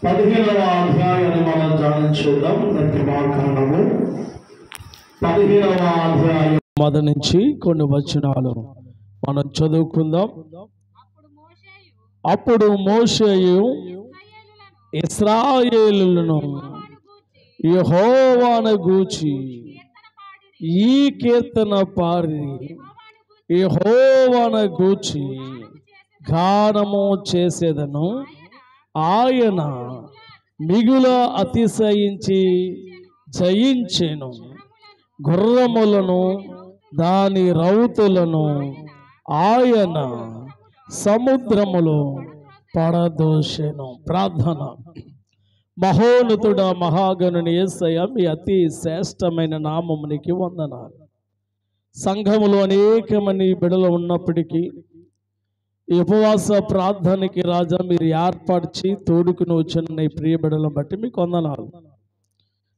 15వ అధ్యాయాన్ని మనం ధ్యానించుకుందాం. నిర్గమాకాండము 15వ అధ్యాయం మొదటి నుంచి కొన్ని వచనాలు మనం చదువుకుందాం. అప్పుడు మోషేయు ఇశ్రాయేలులను యెహోవాను గూర్చి ఈ కీర్తన పాడి యెహోవాను గూర్చి గానము చేసేదను. ఆయన మిగుల అతిశయించి జయించెను, గుర్రములను దాని రౌతులను ఆయన సముద్రములో పడదోసెను. ప్రార్థన. మహోన్నతుడ మహాగణుని యేసయ్య, మీ అతి శ్రేష్టమైన నామమునికి వందనాలు. సంఘములో అనేకమంది బిడలు ఉన్నప్పటికీ ఈ ఉపవాస ప్రార్థనకి రాజా మీరు ఏర్పరిచి తోడుకుని వచ్చిన నీ ప్రియ బిడలను బట్టి మీకు వందనాలు.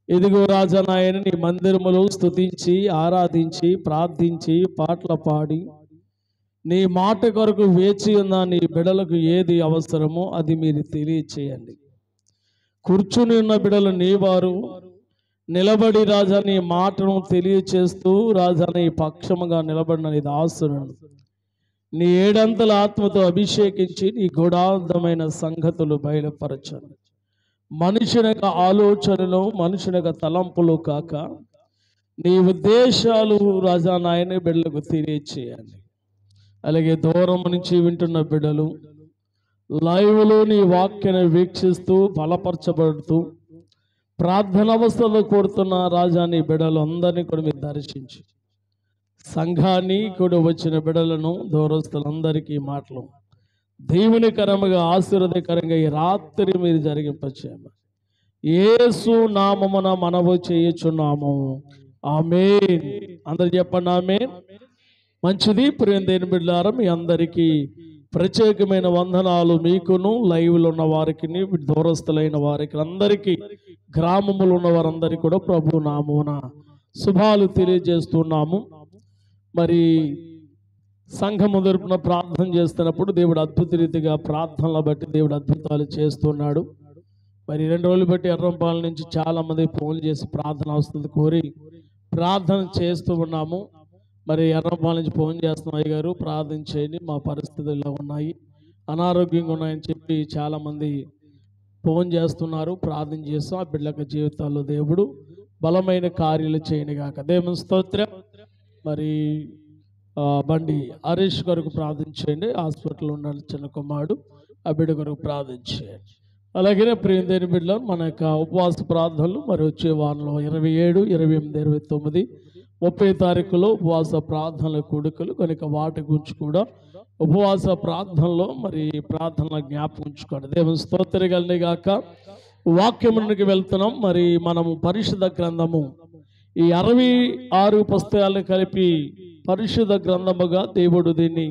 ఇదిగో రాజా నాయన, నీ మందిరములో స్తుతించి ఆరాధించి ప్రార్థించి పాటలు పాడి నీ మాట కొరకు వేచి ఉన్న నీ బిడలకు ఏది అవసరమో అది మీరు తెలియచేయండి. కూర్చుని ఉన్న బిడలు నీ వారు, నిలబడి రాజా నీ మాటను తెలియచేస్తూ రాజా నీ పక్షముగా నిలబడిన నీ దాసులను నీ ఏడంతల ఆత్మతో అభిషేకించి నీ గూఢార్థమైన సంగతులు బయలుపరచండి. మనుషుని యొక్క ఆలోచనలు, మనుషుని యొక్క తలంపులు కాక నీ ఉద్దేశాలు రాజా నాయన బిడ్డలకు తెలియచేయండి. అలాగే దూరం నుంచి వింటున్న బిడ్డలు లైవ్లో నీ వాక్యాన్ని వీక్షిస్తూ బలపరచబడుతూ ప్రార్థన అవస్థలో కోరుతున్న రాజా నీ బిడ్డలు అందరినీ కూడా మీరు దర్శించి సంఘాన్ని కూడా వచ్చిన బిడ్డలను దూరస్తులందరికీ మాటలు దేవునికరముగా ఆశీర్వాదకరంగా ఈ రాత్రి మీరు జరిగింపచేయమని యేసు నామమున మనవి చేయుచున్నాము. ఆమేన్. అందరు చెప్పండి ఆమేన్. మంచిది. ప్రియ దేవుని బిడ్డలారా, మీ అందరికీ ప్రత్యేకమైన వందనాలు. మీకును లైవ్లో ఉన్న వారికి, దూరస్తులైన వారికి అందరికీ, గ్రామములు ఉన్న వారందరికీ కూడా ప్రభు నామమున శుభాలు తెలియజేస్తున్నాము. మరి సంఘము తరపున ప్రార్థన చేస్తున్నప్పుడు దేవుడు అద్భుత రీతిగా ప్రార్థనలు బట్టి దేవుడు అద్భుతాలు చేస్తున్నాడు. మరి 2 రోజులు బట్టి ఎర్రంపాల నుంచి చాలా మంది ఫోన్ చేసి ప్రార్థన వస్తుంది కోరి ప్రార్థన చేస్తూ ఉన్నాము. మరి ఎర్రంపాల నుంచి ఫోన్ చేస్తున్నాం, అయ్య గారు ప్రార్థన చేయండి, మా పరిస్థితులు ఇలా ఉన్నాయి, అనారోగ్యంగా ఉన్నాయని చెప్పి చాలామంది ఫోన్ చేస్తున్నారు. ప్రార్థన చేస్తాం. ఆ బిడ్డల జీవితాల్లో దేవుడు బలమైన కార్యాలు చేయని గాక. దేవుని స్తోత్రం. మరి బండి హరీష్ కొరకు ప్రార్థించండి. హాస్పిటల్లో ఉన్న చిన్న కుమారుడు, ఆ బిడ్డ కొరకు ప్రార్థించేయండి. అలాగే ప్రియ దేవుని బిడ్డలు, మన యొక్క ఉపవాస ప్రార్థనలు మరి వచ్చే వారంలో 27, 28, 29, 30 తారీఖులో ఉపవాస ప్రార్థనల కూడికలు కనుక వాటి గురించి కూడా ఉపవాస ప్రార్థనలో మరి ప్రార్థనల జ్ఞాపకం ఉంచుకోండి. దేవుని స్తోత్రగలని గాక. వాక్యమునికి వెళ్తున్నాం. మరి మనము పరిశుద్ధ గ్రంథము ఈ 66 పుస్తకాలను కలిపి పరిశుద్ధ గ్రంథముగా దేవుడు దీన్ని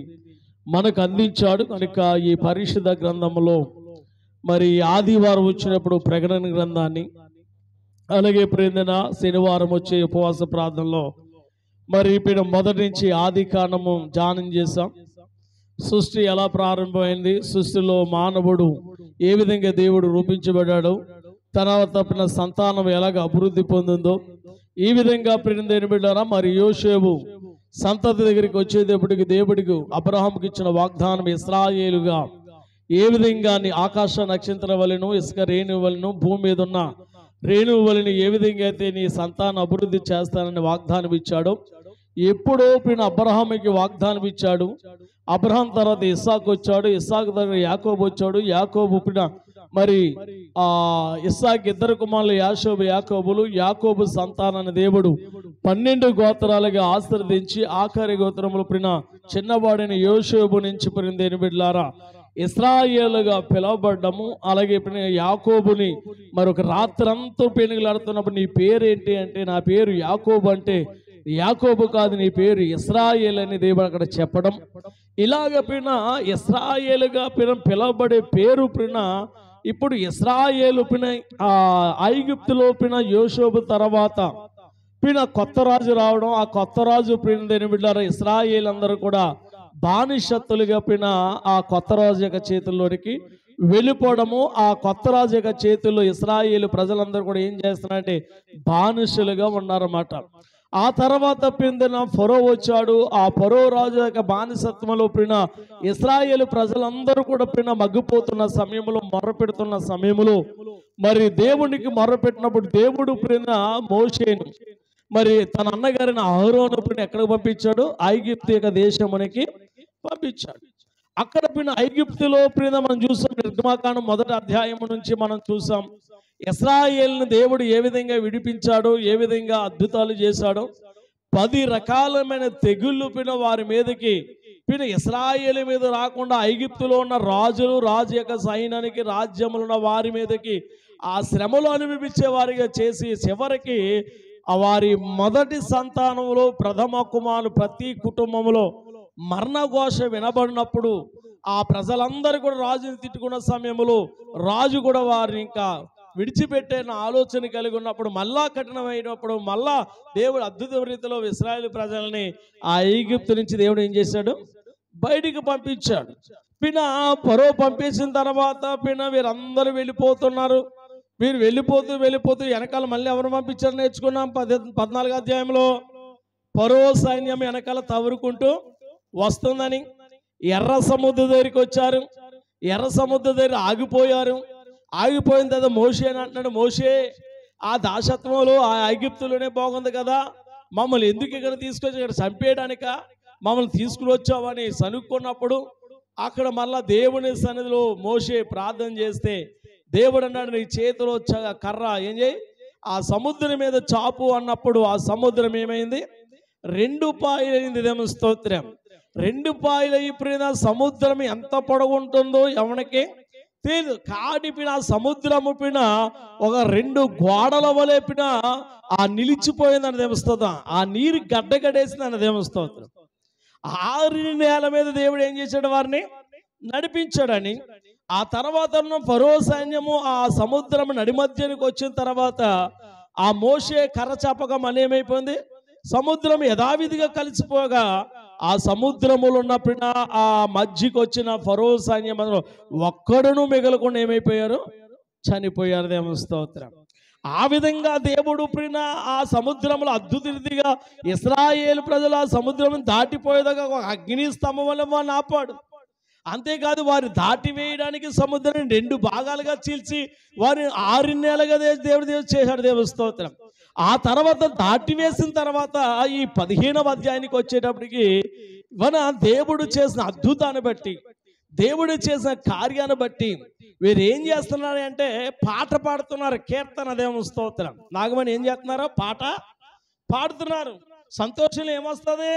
మనకు అందించాడు. కనుక ఈ పరిశుద్ధ గ్రంథములో మరి ఆదివారం వచ్చినప్పుడు ప్రకటన గ్రంథాన్ని, అలాగే ప్రేందన శనివారం వచ్చే ఉపవాస ప్రార్థనలో మరి ఇప్పుడు మొదటి నుంచి ఆది కాండము ధ్యానం చేశాం. సృష్టి ఎలా ప్రారంభమైంది, సృష్టిలో మానవుడు ఏ విధంగా దేవుడు రూపించబడ్డాడు, తర్వాత సంతానం ఎలాగ అభివృద్ధి పొందిందో, ఈ విధంగా ప్రియమైన బిడ్డలారా మరి యోసేపు సంతతి దగ్గరికి వచ్చేటప్పటికి దేవుడికి అబ్రహాముకి ఇచ్చిన వాగ్దానం ఇశ్రాయేలుగా ఏ విధంగా ఆకాశ నక్షత్రం వలెను, ఇసుక రేణువు వలెను, భూమి మీద ఉన్న రేణువు వలెను ఏ విధంగా అయితే నీ సంతానం అభివృద్ధి చేస్తానని వాగ్దానం ఇచ్చాడో, ఎప్పుడో పిన అబ్రహాముకి వాగ్దానం ఇచ్చాడు. అబ్రహాం తర్వాత ఇస్సాకు వచ్చాడు, ఇస్సాకు తర్వాత యాకోబు వచ్చాడు, యాకోబు పిన మరి ఇస్సాకు 2 కుమారులు యాషోబు యాకోబులు, యాకోబు సంతానాన్ని దేవుడు 12 గోత్రాలుగా ఆశీర్వదించి ఆఖరి గోత్రములు పిన చిన్నవాడిని యోసేపు నుంచి ప్రియమైన బిడ్డలారా ఇశ్రాయేలుగా పిలువబడ్డము. అలాగే యాకోబుని మరొక రాత్రంతా పెనుగులాడుతున్నప్పుడు నీ పేరేంటి అంటే, నా పేరు యాకోబు అంటే, యాకోబు కాదు నీ పేరు ఇశ్రాయేల్ అని దేవుడు అక్కడ చెప్పడం. ఇలాగ ఇశ్రాయేలుగా పిలువబడే పేరు ఇప్పుడు ఇశ్రాయేలు ఐగుప్తులో యోసేపు తర్వాత కొత్త రాజు రావడం, ఆ కొత్త రాజు బిడ్డారా ఇశ్రాయేలు అందరూ కూడా బానిసత్తులుగా ఆ కొత్త రాజు యొక్క చేతుల్లోనికి వెళ్ళిపోవడము, ఆ కొత్త రాజు యొక్క చేతుల్లో ఇశ్రాయేలు ప్రజలందరూ కూడా ఏం చేస్తున్నారంటే బానిసలుగా ఉన్నారన్నమాట. ఆ తర్వాత పిండిన ఫరో వచ్చాడు. ఆ ఫరో రాజు యొక్క బానిసత్వంలో పిన్న ఇశ్రాయేలు ప్రజలందరూ కూడా పిన్న మగ్గిపోతున్న సమయంలో, మొర్రపెడుతున్న సమయంలో మరి దేవునికి మొర్రపెట్టినప్పుడు దేవుడు పిన్న మోషేను మరి తన అన్నగారిని అహరోను పిన్న ఎక్కడికి పంపించాడు? ఐగుప్తు యొక్క దేశమునికి పంపించాడు. అక్కడ పిన్న ఐగుప్తులో పిన్న మనం చూసాం, నిర్గమాకాండం 1వ అధ్యాయం నుంచి మనం చూసాం ఇశ్రాయేలును దేవుడు ఏ విధంగా విడిపించాడో, ఏ విధంగా అద్భుతాలు చేశాడో. 10 రకాలమైన తెగుళ్ళు పిన్న వారి మీదకి పిన్న ఇశ్రాయేలు మీద రాకుండా ఐగుప్తులో ఉన్న రాజులు, రాజు యొక్క సైన్యానికి, రాజ్యములు ఉన్న వారి మీదకి ఆ శ్రమలు అనుభవించే వారిగా చేసి చివరికి వారి మొదటి సంతానంలో ప్రథమ కుమారులు ప్రతి కుటుంబంలో మరణఘోష వినబడినప్పుడు ఆ ప్రజలందరూ కూడా రాజుని తిట్టుకున్న సమయంలో రాజు కూడా వారిని ఇంకా విడిచిపెట్టే ఆలోచన కలిగి ఉన్నప్పుడు, మళ్ళా కఠినమైనప్పుడు మళ్ళా దేవుడు అద్భుత రీతిలో ఇశ్రాయేలు ప్రజల్ని ఆ ఐగుప్తు నుంచి దేవుడు ఏం చేశాడు? బయటికి పంపించాడు. పిన్న ఫరో పంపించిన తర్వాత పిన్న వీరందరూ వెళ్ళిపోతున్నారు. వీరు వెళ్ళిపోతూ వెనకాల మళ్ళీ ఎవరు పంపించారు నేర్చుకున్నాం. 14వ అధ్యాయంలో ఫరో సైన్యం వెనకాల తవరుకుంటూ వస్తుందని ఎర్ర సముద్రం దగ్గరికి వచ్చారు. ఎర్ర సముద్రం దగ్గర ఆగిపోయారు. ఆగిపోయిన తర్వాత మోషే అని అంటున్నాడు, మోషే ఆ దాసత్వంలో ఆ ఐగుప్తులోనే బాగుంది కదా, మమ్మల్ని ఎందుకు ఇక్కడ తీసుకొచ్చి ఇక్కడ చంపేయడానిక మమ్మల్ని తీసుకుని వచ్చావని సనుక్కున్నప్పుడు అక్కడ మళ్ళా దేవుని సన్నిధిలో మోషే ప్రార్థన చేస్తే దేవుడు అన్నాడు, నీ చేతిలో కర్ర ఏం చేయి, ఆ సముద్రం మీద చాపు అన్నప్పుడు ఆ సముద్రం ఏమైంది? 2 పాయలైంది. దేమ స్తోత్రం. 2 పాయలైపోయిన సముద్రం ఎంత పొడవుంటుందో ఎవరికి తెలియదు. కాడిపిన సముద్రము పిన ఒక 2 గోడల వలె పిన ఆ నిలిచిపోయిందని దేవస్తోత్రం. ఆ నీరు గడ్డగడేసిందని దేవస్తోత్రం. 6 నేల మీద దేవుడు ఏం చేశాడు? వారిని నడిపించాడని. ఆ తర్వాత ఫరో సైన్యము ఆ సముద్రం నడిమధ్యానికి వచ్చిన తర్వాత ఆ మోషే కర్ర చాపగా మళ్ళీ ఏమైపోయింది? సముద్రం యథావిధిగా కలిసిపోగా ఆ సముద్రములో ఉన్న పిన ఆ మధ్యకి వచ్చిన ఫరో సైన్యం ఒక్కడును మిగలకుండా ఏమైపోయారు? చనిపోయారు. దేవుని స్తోత్రం. ఆ విధంగా దేవుడు పిన ఆ సముద్రంలో అద్భుత రీతిగా ఇశ్రాయేలు ప్రజలు ఆ సముద్రం దాటిపోయేదాకా ఒక అగ్ని స్తంభం వల్ల వారిని ఆపాడు. అంతేకాదు వారు దాటి వేయడానికి సముద్రాన్ని 2 భాగాలుగా చీల్చి వారిని 6 నెలలుగా దేవుడు చేశాడు. దేవుని స్తోత్రం. ఆ తర్వాత దాటి వేసిన తర్వాత ఈ 15వ అధ్యాయానికి వచ్చేటప్పటికి మన దేవుడు చేసిన అద్భుతాన్ని బట్టి, దేవుడు చేసిన కార్యాన్ని బట్టి వీరు ఏం చేస్తున్నారు అంటే పాట పాడుతున్నారు. కీర్తన. దేవుని స్తోత్రం. నాగమని ఏం చేస్తున్నారు? పాట పాడుతున్నారు. సంతోషంలో ఏమొస్తుంది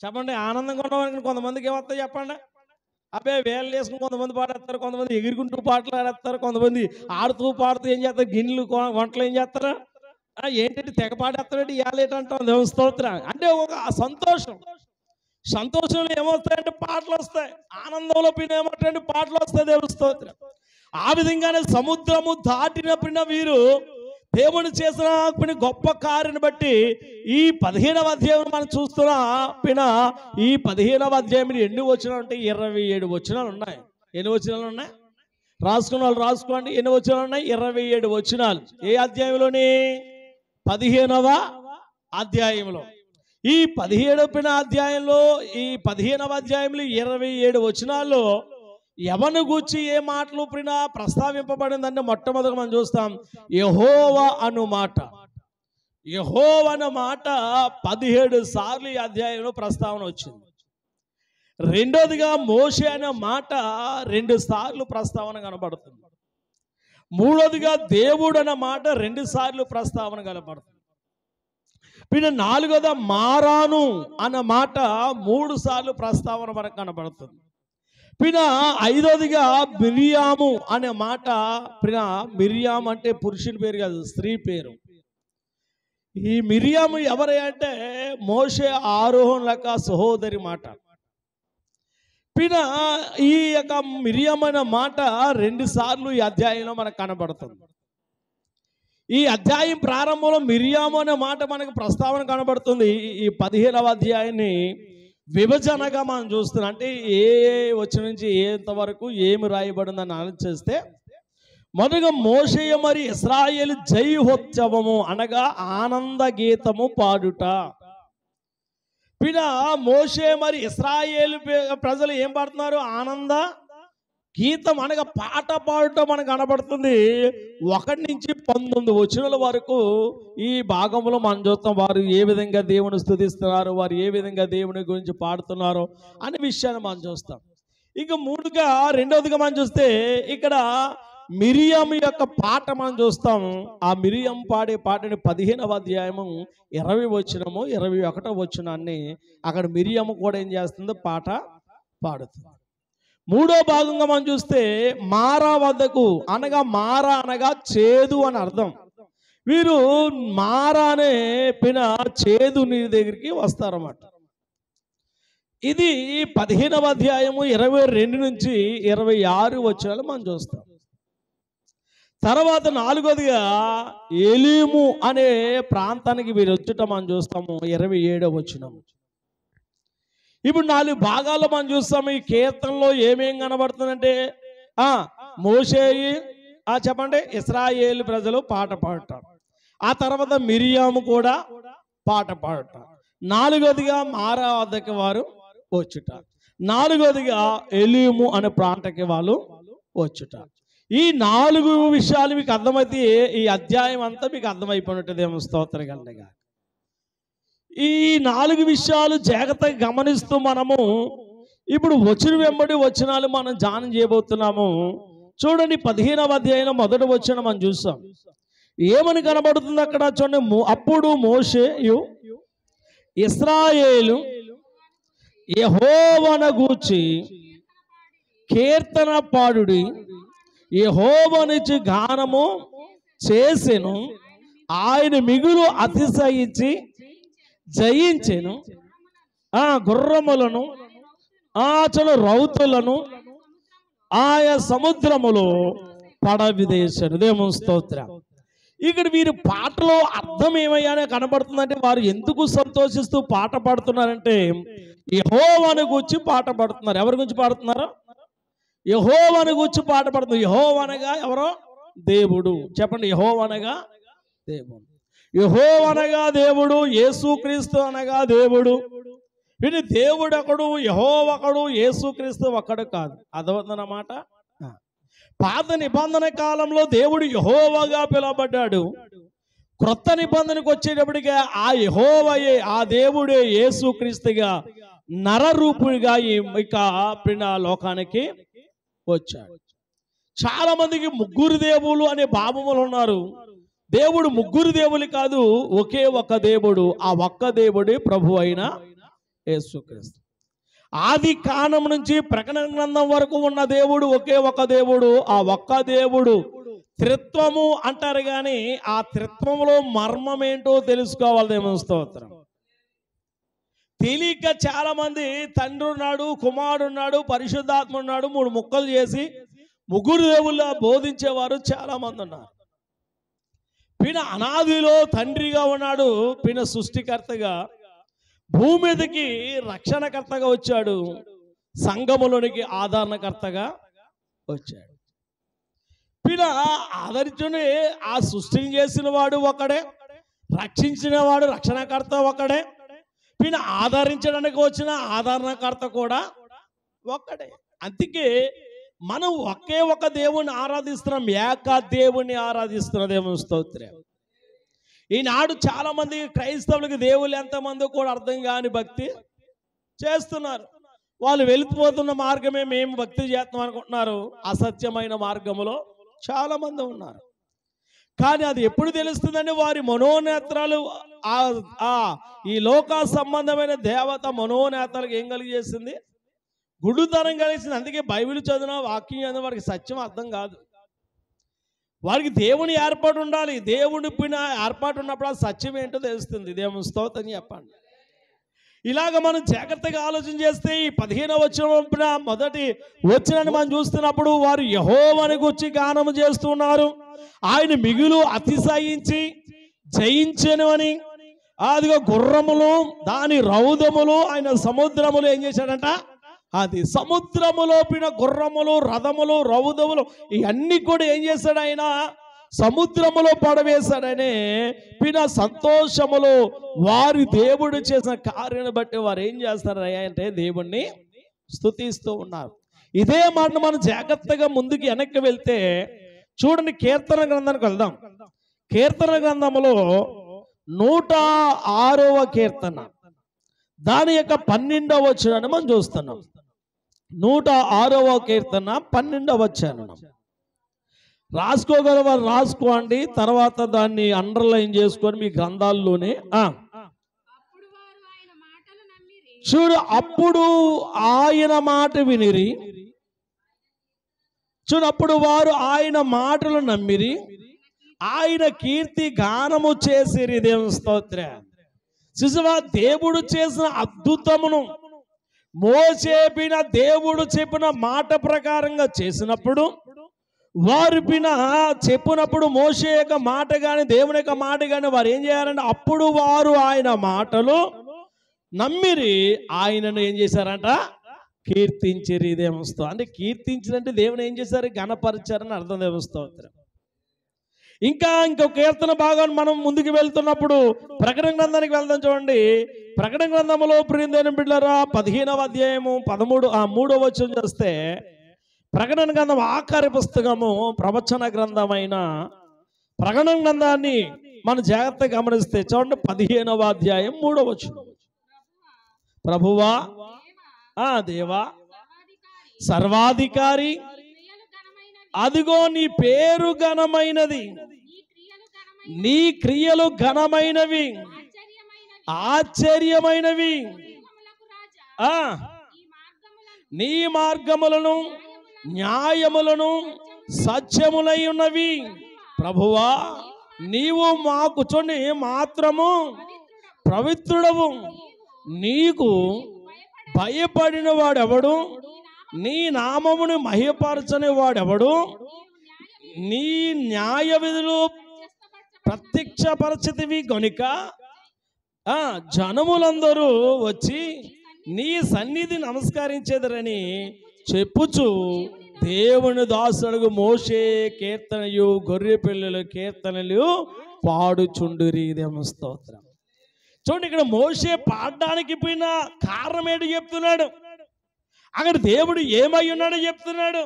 చెప్పండి? ఆనందంగా ఉండడానికి కొంతమందికి ఏమొస్తుంది చెప్పండి? అబ్బే వేలు వేసుకుని కొంతమంది పాడేస్తారు, కొంతమంది ఎగురుకుంటూ పాటలు ఆడేస్తారు, కొంతమంది ఆడుతూ పాడుతూ ఏం చేస్తారు? గిన్నెలు వంటలు ఏం చేస్తారు? ఏంటంటే తెగ పాడేస్తారంటే ఏలేటంటాం. దేవుని స్తోత్రం. అంటే ఒక సంతోషంలో ఏమొస్తాయంటే పాటలు వస్తాయి. ఆనందంలో పిన్న ఏమంటారంటే పాటలు వస్తాయి. దేవుని స్తోత్రం. ఆ విధంగానే సముద్రము దాటినప్పుడు వీరు దేవుని చేసిన గొప్ప కార్యాన్ని బట్టి ఈ 15వ అధ్యాయం మనం చూస్తున్నా పిన ఈ 15వ అధ్యాయం ఎన్ని వచనాలు అంటే 27 వచనాలు ఉన్నాయి. ఎన్ని వచనాలు ఉన్నాయి? రాసుకున్న వాళ్ళు రాసుకోండి. ఎన్ని వచనాలు ఉన్నాయి? 27 వచనాలు. ఏ అధ్యాయంలోని? 15వ అధ్యాయంలో. ఈ 17వ అధ్యాయంలో ఈ 15వ అధ్యాయంలో 27 వచనాల్లో ఎవరిని గూర్చి ఏ మాటలు ప్రినా ప్రస్తావింపబడిందంటే మొట్టమొదటి మనం చూస్తాం యెహోవా అను మాట. యెహోవా అన్న మాట 17 సార్లు ఈ అధ్యాయంలో ప్రస్తావన వచ్చింది. రెండోదిగా మోషే అనే మాట 2 సార్లు ప్రస్తావన కనబడుతుంది. మూడోదిగా దేవుడు అన్న మాట 2 సార్లు ప్రస్తావన కనబడుతుంది. పిన్న 4వది మారాను అన్న మాట 3 సార్లు ప్రస్తావన మనకు కనబడుతుంది. పిన 5వదిగా మిరియాము అనే మాట. పిన మిరియాము అంటే పురుషుని పేరు కాదు, స్త్రీ పేరు. ఈ మిరియాము ఎవరే అంటే మోషే ఆరోహణ యొక్క సహోదరి మాట. పిన ఈ యొక్క మిరియాము అనే మాట 2 సార్లు ఈ అధ్యాయంలో మనకు కనబడుతుంది. ఈ అధ్యాయం ప్రారంభంలో మిరియాము అనే మాట మనకు ప్రస్తావన కనబడుతుంది. ఈ 15వ అధ్యాయాన్ని విభజనగా మనం చూస్తున్నాం. అంటే ఏ వచ్చిన నుంచి ఎంతవరకు ఏమి రాయబడిందని ఆలోచిస్తే, మొదటగా మోషే మరి ఇశ్రాయేలు జయోత్సవము అనగా ఆనంద గీతము పాడుట. పిన మోషే మరి ఇశ్రాయేలు ప్రజలు ఏం పాడుతున్నారు? ఆనంద గీతం అనగా పాట పాడటం మనకు కనబడుతుంది. 1 నుంచి 19 వచనాల వరకు ఈ భాగంలో మనం చూస్తాం. వారు ఏ విధంగా దేవుని స్తుతిస్తున్నారు, వారు ఏ విధంగా దేవుని గురించి పాడుతున్నారు అనే విషయాన్ని మనం చూస్తాం. ఇక రెండవదిగా మనం చూస్తే ఇక్కడ మిరియం యొక్క పాట మనం చూస్తాం. ఆ మిరియం పాడే పాటని 15వ అధ్యాయము 20 వచనము 21వ వచనాన్ని అక్కడ మిరియం కూడా ఏం చేస్తుందో పాట పాడుతుంది. 3వ భాగంగా మనం చూస్తే మారా వద్దకు అనగా మారా అనగా చేదు అని అర్థం. వీరు మారా అనే పిన చేదు నీరు దగ్గరికి వస్తారన్నమాట. ఇది 15వ అధ్యాయము 22 నుంచి 26 వచనాలు మనం చూస్తాం. తర్వాత 4వదిగా ఎలీము అనే ప్రాంతానికి వీరు వచ్చుట మనం చూస్తాము 27వ వచనం. ఇప్పుడు 4 భాగాల్లో మనం చూస్తాము. ఈ కీర్తనలో ఏమేం కనబడుతుందంటే మోషేయి చెప్పండి ఇశ్రాయేలు ప్రజలు పాట పాడటం, ఆ తర్వాత మిరియాము కూడా పాట పాడటం, 4వదిగా మారా వద్దకి వారు వచ్చుట, 4వదిగా ఎలీము అనే ప్రాంతానికి వాళ్ళు వచ్చుట. ఈ 4 విషయాలు మీకు అర్థమైతే ఈ అధ్యాయం అంతా మీకు అర్థమైపోయినట్టుదేమో. స్తోత్రం కలుగుగా. ఈ 4 విషయాలు జాగ్రత్తగా గమనిస్తూ మనము ఇప్పుడు వచ్చిన వెంబడి వచనాలు మనం ధ్యానం చేయబోతున్నాము. చూడండి 15వ అధ్యాయం మొదటి వచనం మనం చూసాం. ఏమని కనబడుతుంది అక్కడ చూడండి. అప్పుడు మోషేయు ఇశ్రాయేలు యెహోవాను గూర్చి కీర్తన పాడుడి, యెహోవానిచ్చి గానము చేసెను, ఆయన మిగులు అతిశయించి జయించెను, గుర్రములను రౌతులను ఆయా సముద్రములో పడవిదేశారు. దేవుని స్తోత్రం. ఇక్కడ వీరి పాటలో అర్థం ఏమయ్యానే కనబడుతుందంటే వారు ఎందుకు సంతోషిస్తూ పాట పాడుతున్నారంటే యెహోవాను గూర్చి పాట పాడుతున్నారు. ఎవరి గురించి పాడుతున్నారు? యెహోవాను గూర్చి పాట పాడుతున్నారు. యెహోవా అనగా ఎవరో? దేవుడు. చెప్పండి, యెహోవా అనగా దేవుడు. యెహోవా అనగా దేవుడు, యేసుక్రీస్తు అనగా దేవుడు. వీని దేవుడు ఒకడు, యెహోవా ఒకడు, యేసుక్రీస్తు ఒకడు కాదు. అదవుతుందన్నమాట. పాత నిబంధన కాలంలో దేవుడు యెహోవాగా పిలువబడ్డాడు. క్రొత్త నిబంధనకు వచ్చేటప్పటికే ఆ యెహోవాయే, ఆ దేవుడే యేసుక్రీస్తుగా నరరూపునిగా ఇక లోకానికి వచ్చాడు. చాలా మందికి ముగ్గురు దేవులు అనే భావములు ఉన్నారు. దేవుడు ముగ్గురు దేవులు కాదు, ఒకే ఒక్క దేవుడు. ఆ ఒక్క దేవుడే ప్రభు అయిన యేసుక్రీస్తు. ఆది కాండం నుంచి ప్రకటన గ్రంథం వరకు ఉన్న దేవుడు ఒకే ఒక్క దేవుడు. ఆ ఒక్క దేవుడు త్రిత్వము అంటారు, కానీ ఆ త్రిత్వములో మర్మం ఏంటో తెలుసుకోవాలి. దేవుని స్తోత్రం. తెలియక చాలా మంది తండ్రి ఉన్నాడు, కుమారుడు ఉన్నాడు, పరిశుద్ధాత్మ ఉన్నాడు 3 ముక్కలు చేసి ముగ్గురు దేవుళ్ళ బోధించేవారు చాలా మంది ఉన్నారు. పిన అనాదిలో తండ్రిగా ఉన్నాడు, పిన సృష్టికర్తగా భూమి మీదకి రక్షణకర్తగా వచ్చాడు, సంఘములోనికి ఆదరణకర్తగా వచ్చాడు. పిన ఆదరించుని ఆ సృష్టిని చేసిన వాడు ఒకడే, రక్షించిన వాడు రక్షణకర్త ఒకడే, పిన ఆదరించడానికి వచ్చిన ఆదరణకర్త కూడా ఒక్కడే. అందుకే మనం ఒకే ఒక దేవుని ఆరాధిస్తున్నాం, ఏక దేవుని ఆరాధిస్తున్న దేవుని స్తోత్రం. ఈనాడు చాలా మంది క్రైస్తవులకి దేవుళ్ళు ఎంతమంది కూడా అర్థం కాని భక్తి చేస్తున్నారు. వాళ్ళు వెళ్ళిపోతున్న మార్గమే మేము భక్తి చేస్తాం అనుకుంటున్నారు. అసత్యమైన మార్గములో చాలా మంది ఉన్నారు. కానీ అది ఎప్పుడు తెలుస్తుందంటే వారి మనోనేత్రాలు ఈ లోక సంబంధమైన దేవత మనోనేత్రాలకు ఏం కలిగేసింది? గుడుతనం కలిసింది. అందుకే బైబిల్ చదివిన వాక్యం చదివిన వారికి సత్యం అర్థం కాదు. వారికి దేవుని ఏర్పాటు ఉండాలి. దేవుని పిన ఏర్పాటు ఉన్నప్పుడు ఆ సత్యం ఏంటో తెలుస్తుంది. దేవుని స్తోత్రం చెప్పండి. ఇలాగ మనం జాగ్రత్తగా ఆలోచన చేస్తే ఈ 15వ వచనం మొదటి వచనాన్ని మనం చూస్తున్నప్పుడు వారు యెహోవాను గూర్చి గానము చేస్తున్నారు. ఆయన మిగులు అతిశయించి జయించెను అని, అదిగో గుర్రములు దాని రౌదములు ఆయన సముద్రములు ఏం చేశాడంట, అది సముద్రములో పిన గుర్రములు రథములు రౌదములు ఇవన్నీ కూడా ఏం చేశాడు ఆయన సముద్రములో పడవేశాడని పిన సంతోషములు వారి దేవుడు చేసిన కార్యాన్ని బట్టి వారు ఏం చేస్తారు అంటే దేవుణ్ణి స్తుతిస్తూ ఉన్నారు. ఇదే మాట మనం జాగ్రత్తగా ముందుకు వెనక్కి వెళ్తే చూడండి, కీర్తన గ్రంథానికి వెళ్దాం. కీర్తన గ్రంథములో 106వ కీర్తన దాని యొక్క 12వ వచనాన్ని మనం చూస్తున్నాం. 106వ కీర్తన 12వ వచనం రాసుకోగలవారు రాసుకోండి, తర్వాత దాన్ని అండర్లైన్ చేసుకొని మీ గ్రంథాల్లోనే. చూడు, అప్పుడు ఆయన మాట వినిరి. చూడు, అప్పుడు వారు ఆయన మాటలు నమ్మిరి, ఆయన కీర్తి గానము చేసిరి. దేవుని స్తోత్రం. చూసావా, దేవుడు చేసిన అద్భుతమును మోసేపిన దేవుడు చెప్పిన మాట ప్రకారంగా చేసినప్పుడు వారు పిన చెప్పినప్పుడు మోషే యొక్క మాట కానీ దేవుని యొక్క మాట కానీ వారు ఏం చేయాలంటే అప్పుడు వారు ఆయన మాటలు నమ్మిరి, ఆయనను ఏం చేశారంట, కీర్తించిరి. దేవస్తో అంటే కీర్తించినంటే దేవుని ఏం చేశారు, ఘనపరిచారని అర్థం. దేవస్తోత్రం. ఇంకో కీర్తన భాగాన్ని మనం ముందుకు వెళ్తున్నప్పుడు ప్రకటన గ్రంథానికి వెళ్దాం. చూడండి, ప్రకటన గ్రంథంలో ప్రియమైన బిడ్డలారా 15వ అధ్యాయము 3వ వచనం చేస్తే ప్రకటన గ్రంథం ఆఖరి పుస్తకము ప్రవచన గ్రంథమైన ప్రకటన గ్రంథాన్ని మనం జాగ్రత్తగా గమనిస్తే చూడండి 15వ అధ్యాయం 3వ వచనం. ప్రభువా, దేవా, సర్వాధికారి, అదిగో నీ పేరు ఘనమైనది, నీ క్రియలు ఘనమైనవి, ఆశ్చర్యమైనవి, నీ మార్గములను న్యాయములను సత్యములై ఉన్నవి. ప్రభువా, నీవు మాకు చూడండి మాత్రము పవిత్రుడవు, నీకు భయపడిన వాడెవడు, నీ నామమును మహిమపరచని వాడెవడు, నీ న్యాయ విధులు ప్రత్యక్షపరచితివి గనుక జనములందరూ వచ్చి నీ సన్నిధి నమస్కరించేదరని చెప్పుచు దేవుని దాసుడు మోషే కీర్తనలు గొర్రె పిల్లలు కీర్తనలు పాడుచుండురి. దేవుని స్తోత్రం. చూడండి, ఇక్కడ మోషే పాడడానికి పోయిన కారణం ఏంటి చెప్తున్నాడు, అక్కడ దేవుడు ఏమై ఉన్నాడో చెప్తున్నాడు,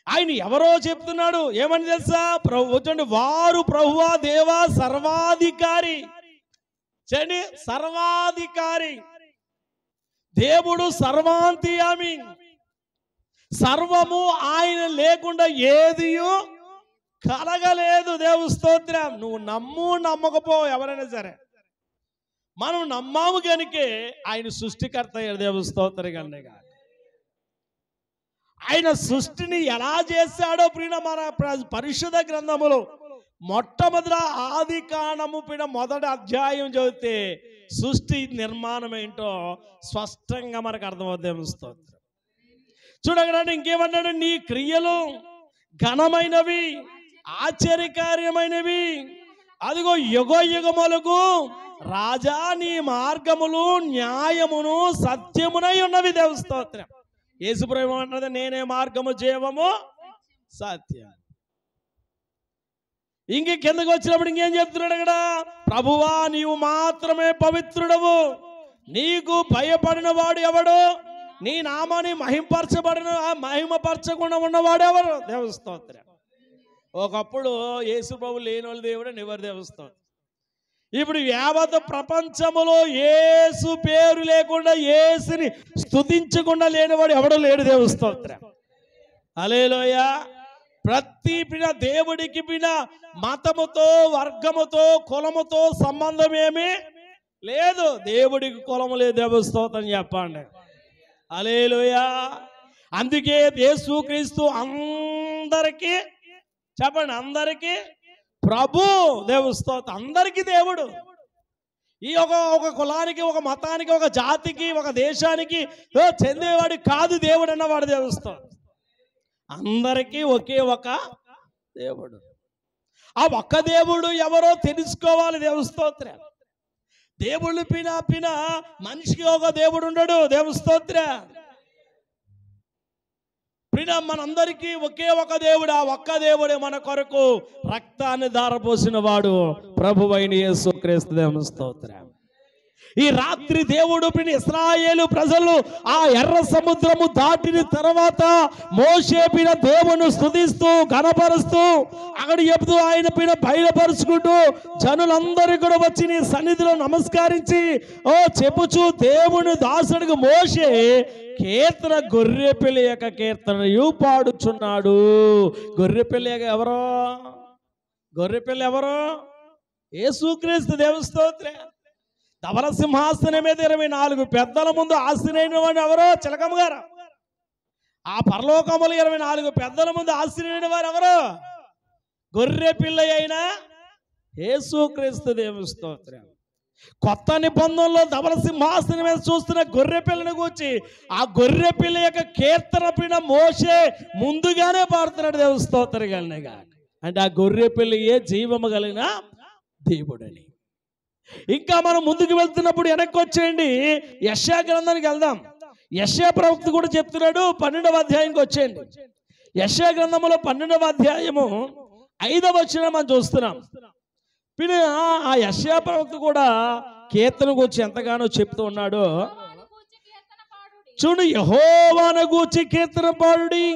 ఆయన ఎవరో చెప్తున్నాడు. ఏమని తెలుసా, చూడండి, వారు ప్రభువా దేవా సర్వాధికారి. చూడండి, సర్వాధికారి దేవుడు, సర్వాంతర్యామి, సర్వము ఆయన లేకుండా ఏది కలగలేదు. దేవుని స్తోత్రం. నువ్వు నమ్ము నమ్మకపో ఎవరైనా సరే, మనం నమ్మాము కనుకే ఆయన సృష్టికర్త అయ్యాడు. దేవుని స్తోత్రం. కనుక ఆయన సృష్టిని ఎలా చేశాడో ప్రియ మన పరిశుద్ధ గ్రంథములో మొట్టమొదట ఆది కాండము మొదటి అధ్యాయం చదివితే సృష్టి నిర్మాణం ఏంటో స్పష్టంగా మనకు అర్థమవుతుంది. స్తోత్రం. చూడగలంటే ఇంకేమన్నాడు, నీ క్రియలు ఘనమైనవి, ఆశ్చర్యకార్యమైనవి, అదిగో యుగ యుగములకు రాజా నీ మార్గములు న్యాయమును సత్యమునై ఉన్నవి. దేవుని స్తోత్రం. యేసుప్రభువు అంటున్నది, నేనే మార్గము జీవము సత్యం. ఇంక కిందకు వచ్చినప్పుడు ఇంకేం చెప్తున్నాడు అక్కడ, ప్రభువా నీవు మాత్రమే పవిత్రుడవు, నీకు భయపడిన వాడు ఎవడు, నీ నామాన్ని మహిమపరచకుండా ఉన్నవాడు ఎవరు. దేవుని స్తోత్రం. ఒకప్పుడు యేసుప్రభు లేని వాళ్ళు దేవుడు ఎవరు. దేవుని స్తోత్రం. ఇప్పుడు యావత్ ప్రపంచములో యేసు పేరు లేకుండా యేసుని స్తుతించకుండా లేనివాడు ఎవడో లేడు. దేవుని స్తోత్రం. హల్లెలూయా. ప్రతి దేవుడికి మతముతో వర్గముతో కులముతో సంబంధం ఏమీ లేదు. దేవుడికి కులము లేదు. దేవుని స్తోత్రం చెప్పండి. హల్లెలూయా. అందుకే యేసుక్రీస్తు అందరికీ చెప్పండి, అందరికీ ప్రభు. దేవుని స్తోత్రం. అందరికీ దేవుడు. ఈ ఒక కులానికి, ఒక మతానికి, ఒక జాతికి, ఒక దేశానికి చెందేవాడు కాదు దేవుడు అన్నవాడు. దేవుని స్తోత్రం. అందరికీ ఒకే ఒక దేవుడు. ఆ ఒక్క దేవుడు ఎవరో తెలుసుకోవాలి. దేవుని స్తోత్రం. దేవుళ్ళు పిన మనిషికి ఒక దేవుడు ఉండడు. దేవుని స్తోత్రం. పిన మనందరికీ ఒకే ఒక దేవుడు. ఆ ఒక్క దేవుడే మన కొరకు రక్తాన్ని ధారపోసిన వాడు ప్రభువైన యేసుక్రీస్తు. దేవుని స్తోత్రం. ఈ రాత్రి దేవుడు ఇశ్రాయేలు ప్రజలు ఆ ఎర్ర సముద్రము దాటిన తర్వాత మోషే దేవుని స్తుతిస్తూ ఘనపరుస్తూ అక్కడ చెబుతూ ఆయన బయలుపరుచుకుంటూ జనులందరూ కూడా వచ్చి నీ సన్నిధిలో నమస్కరించి చెప్పుచు దేవుని దాసుడికి మోషే కీర్తన గొర్రెపిల్ల యొక్క కీర్తనయు పాడుచున్నాడు. గొర్రెపిల్ల ఎవరో? గొర్రెపిల్ల ఎవరో? యేసుక్రీస్తు. దేవుని స్తోత్రం. ధవల సింహాసనం మీద 24 పెద్దల ముందు ఆశ్రయైన వాడు ఎవరో? చిలకమ్మ గారు. ఆ పరలోకములు 24 పెద్దల ముందు ఆశ్రయైన వారు ఎవరో? గొర్రె పిల్ల అయిన యేసుక్రీస్తు. దేవుని స్తోత్రం. కొత్త నిబంధనలో ధవల సింహాసనం మీద చూస్తున్న గొర్రె పిల్లను కూర్చి ఆ గొర్రె పిల్ల యొక్క కీర్తన మోషే ముందుగానే పాడుతున్నాడు. దేవుని స్తోత్రం కలిగినగా. అంటే ఆ గొర్రె పిల్ల ఏ జీవము కలిగిన దేవుడని. ఇంకా మనం ముందుకు వెళ్తున్నప్పుడు వెనక్కి వచ్చేయండి, యెషయా గ్రంథానికి వెళ్దాం. యెషయా ప్రవక్త కూడా చెప్తున్నాడు. 12వ అధ్యాయానికి వచ్చేయండి. యెషయా గ్రంథంలో 12వ అధ్యాయము 5వ వచనం మనం చూస్తున్నాం. ఆ యెషయా ప్రవక్త కూడా కీర్తనకు వచ్చి ఎంతగానో చెప్తూ ఉన్నాడు. చూడు, యెహోవాను గూర్చి కీర్తన పాడుడి.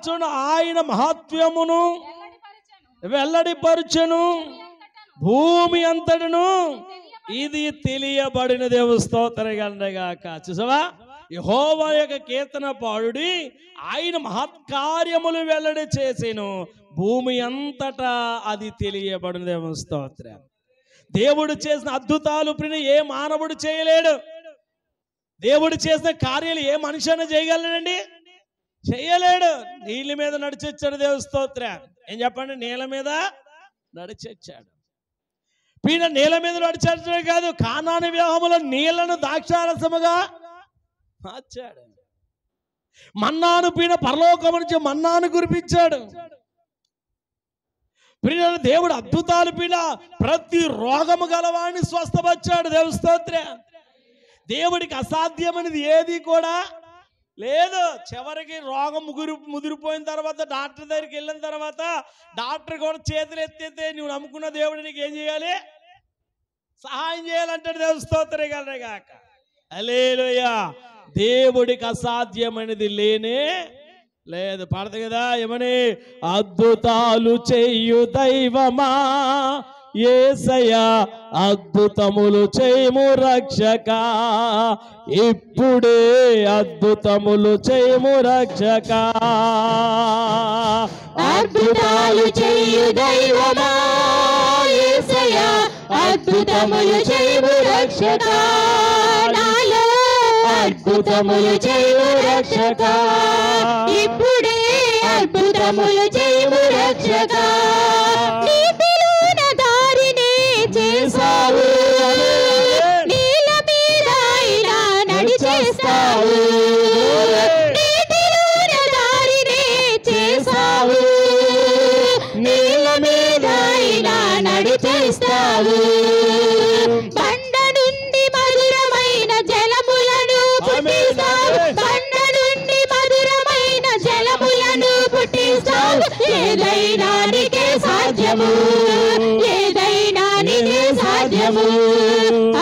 చూడు, ఆయన మహాత్మ్యమును వెల్లడిపరచెను, భూమి అంతటను ఇది తెలియబడిన. దేవుని స్తోత్రగాక. చూసావా? యెహోవా యొక్క కీర్తన పాడుడి, ఆయన మహత్కార్యములు వెల్లడి చేసేను, భూమి అంతటా అది తెలియబడిన. దేవుని స్తోత్రం. దేవుడు చేసిన అద్భుతాలు ఏ మానవుడు చేయలేడు. దేవుడు చేసిన కార్యాలు ఏ మనిషి అయినా చేయగలనండి? చేయలేడు. నీళ్ళ మీద నడిచొచ్చాడు. దేవుని స్తోత్రం. ఏం చెప్పండి? నీళ్ళ మీద నడిచొచ్చాడు. నీళ్ళ మీద నడిచే కాదు, కానాను వివాహములో నీళ్లను ద్రాక్షారసముగా మార్చాడు. మన్నాను పరలోకము నుంచి మన్నాను కురిపించాడు. దేవుడు అద్భుతాలు ప్రతి రోగము గలవాడిని స్వస్థపరిచాడు. దేవుని స్తోత్రం. దేవుడికి అసాధ్యమైనది ఏది కూడా లేదు. చివరికి రోగం ముదిరిపోయిన తర్వాత డాక్టర్ దగ్గరికి వెళ్ళిన తర్వాత డాక్టర్ కూడా చేతులు ఎత్తితే నువ్వు నమ్ముకున్న దేవుడు నీకు ఏం చేయాలి? సహాయం చేయాలంటాడు. దేవుని స్తోత్రం గాక. హల్లెలూయా. దేవుడికి అసాధ్యమైనది లేనే లేదు. పడదు కదా ఏమని? అద్భుతాలు చెయ్యు దైవమా యేసయ్యా, అద్భుతములు చేయము రక్షక, ఇప్పుడే అద్భుతములు చేయము రక్షక. అద్భుతాలు చేయు దైవమా యేసయ్యా, అద్భుతములు చేయము రక్షక, నాలో అద్భుతములు చేయము రక్షక, ఇప్పుడే అద్భుతములు చేయము రక్షక. చేసావు, నీళ్ళ మీద ఇలా నడిచేస్తావు, నీటిలోన దారినే చేసావు, నీళ్ళ మీద ఇలా నడిచేస్తావు. బండ నుండి మధురమైన జలములను పుట్టిస్తావు, బండ నుండి మధురమైన జలములను పుట్టిస్తావు. ఏదైనా నీకే సాధ్యము, ఏదైనా నీకే సాధ్యము.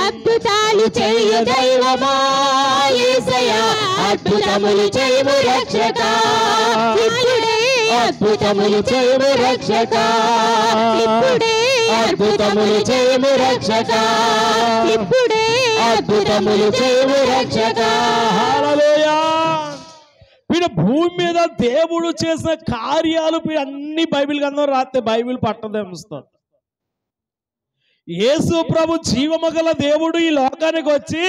అద్భుతాలు చేయు దైవమా యేసయ్యా, అద్భుతములు చేయము రక్షక, ఇప్పుడే అద్భుతములు చేయము రక్షక, ఇప్పుడే అద్భుతములు చేయము రక్షక, ఇప్పుడే అద్భుతములు చేయము రక్షక. హల్లెలూయా. భూమి మీద దేవుడు చేసిన కార్యాలు అన్ని బైబిల్ గ్రంథం రాస్తే బైబిల్ పట్టదేమిస్తారు. యేసు ప్రభు జీవము గల దేవుడు ఈ లోకానికి వచ్చి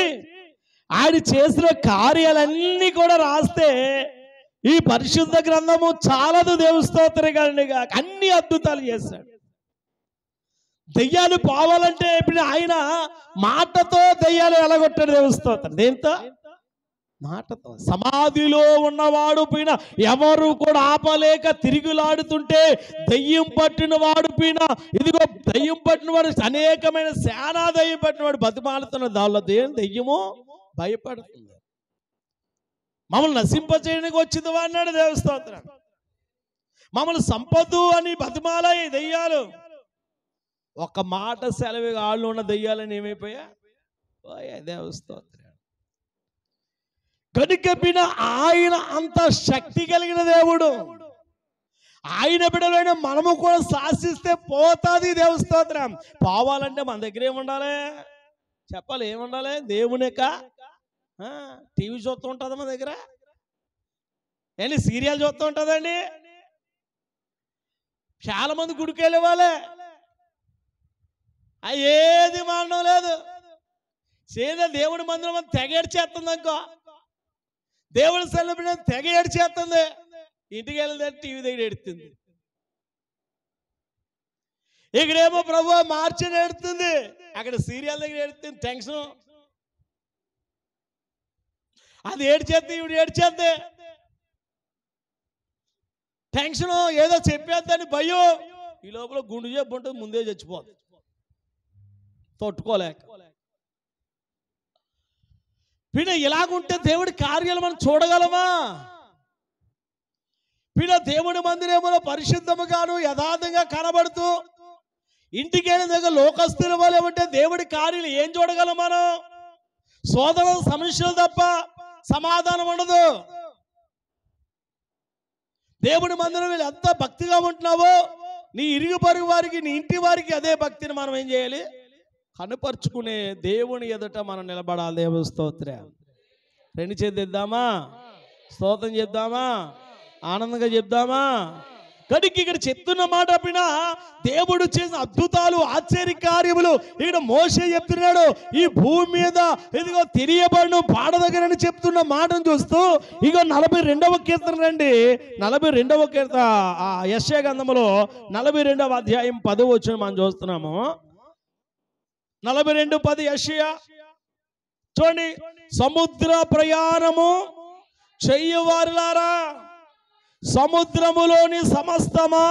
ఆయన చేసిన కార్యాలన్నీ కూడా రాస్తే ఈ పరిశుద్ధ గ్రంథము చాలదు. దేవుని స్తోత్రం గాక. అన్ని అద్భుతాలు చేశాడు. దెయ్యాలు పోవాలంటే ఆయన మాటతో దెయ్యాలు ఎలగొట్టాడు. దేవుని స్తోత్రం. దేంతో? మాటతో. సమాధిలో ఉన్నవాడు పైన ఎవరు కూడా ఆపలేక తిరుగులాడుతుంటే దయ్యం పట్టిన వాడు పైన, ఇదిగో దయ్యం పట్టిన వాడు అనేకమైన శానా దయ్యం పట్టిన వాడు బతిమాలుతున్న దానిలో దయ్యము భయపడుతుంది. మమ్మల్ని నశింపచేయడానికి వచ్చింది వాడినాడు దేవస్తోత్రం. మమ్మల్ని సంపదు అని బతిమాలాయి దయ్యాలు. ఒక మాట సెలవు ఆళ్ళు ఉన్న దయ్యాలని ఏమైపోయా దేవస్తోత్రం. కనుకపిన ఆయన అంత శక్తి కలిగిన దేవుడు. ఆయన బిడ్డలైన మనము కూడా శాసిస్తే పోతుంది దేవస్తోత్రం. పోవాలంటే మన దగ్గర ఏముండాలి చెప్పాలి? ఏముండాలి? దేవునిక టీవీ చూస్తూ ఉంటుందా మన దగ్గర? ఏంటి సీరియల్ చూస్తూ ఉంటుందండి? చాలా మంది గుడికి వెళ్ళే వాళ్ళే, ఏది మానడం లేదు. చేదే దేవుడి మందిరం తెగ ఏడ్చేస్తుంది అనుకో, దేవుడి సెలబ్రేషన్ తెగ ఏడ్చేస్తుంది. ఇంటికి వెళ్ళితే టీవీ దగ్గర ఏడుతుంది. ఇక్కడేమో ప్రభు మార్చి ఏడుతుంది, అక్కడ సీరియల్ దగ్గర ఏడుతుంది. టెన్షన్, అది ఏడ్చేద్ది, ఇవి ఏడ్చేద్ది. టెన్షన్, ఏదో చెప్పేద్దని భయం. ఈ లోపల గుండు జబ్బు ఉంటుంది, ముందే చచ్చిపోతుంది తట్టుకోలేక. పిన ఇలాగుంటే దేవుడి కార్యాలు మనం చూడగలమా? పిన దేవుడి మందిరములో పరిశుద్ధముగాను యథార్థంగా కనబడుతూ ఇంటికి వెళ్ళిన దగ్గర లోకస్తుల వల్ల ఉంటే దేవుడి కార్యాలు ఏం చూడగలం మనం? శోధన సమస్యలు తప్ప సమాధానం ఉండదు. దేవుడి మందిరం ఎంత భక్తిగా ఉంటున్నావో నీ ఇరుగు పొరుగు వారికి, నీ ఇంటి వారికి అదే భక్తిని మనం ఏం చేయాలి? కనుపరుచుకునే దేవుని ఎదుట మనం నిలబడాలి. దేవుని స్తోత్రం. రెండు చేద్దామా, స్తోత్రం చేద్దామా, ఆనందంగా చెప్దామా? కడికి ఇక్కడ చెప్తున్న మాట పిన దేవుడు చేసిన అద్భుతాలు, ఆశ్చర్య కార్యములు ఇక్కడ మోషే చెప్తున్నాడు. ఈ భూమి మీద ఇదిగో తెలియబడును పాడదగరని చెప్తున్న మాటను చూస్తూ ఇక 42వ కీర్తన రండి. 42వ కీర్తన యెషయా గ్రంథములో 42వ అధ్యాయం 10వ వచనం మనం చూస్తున్నాము. 42:10 యెషయా చూడండి. సముద్ర ప్రయాణము చెయ్యవారులారా, సముద్రములోని సమస్తమా,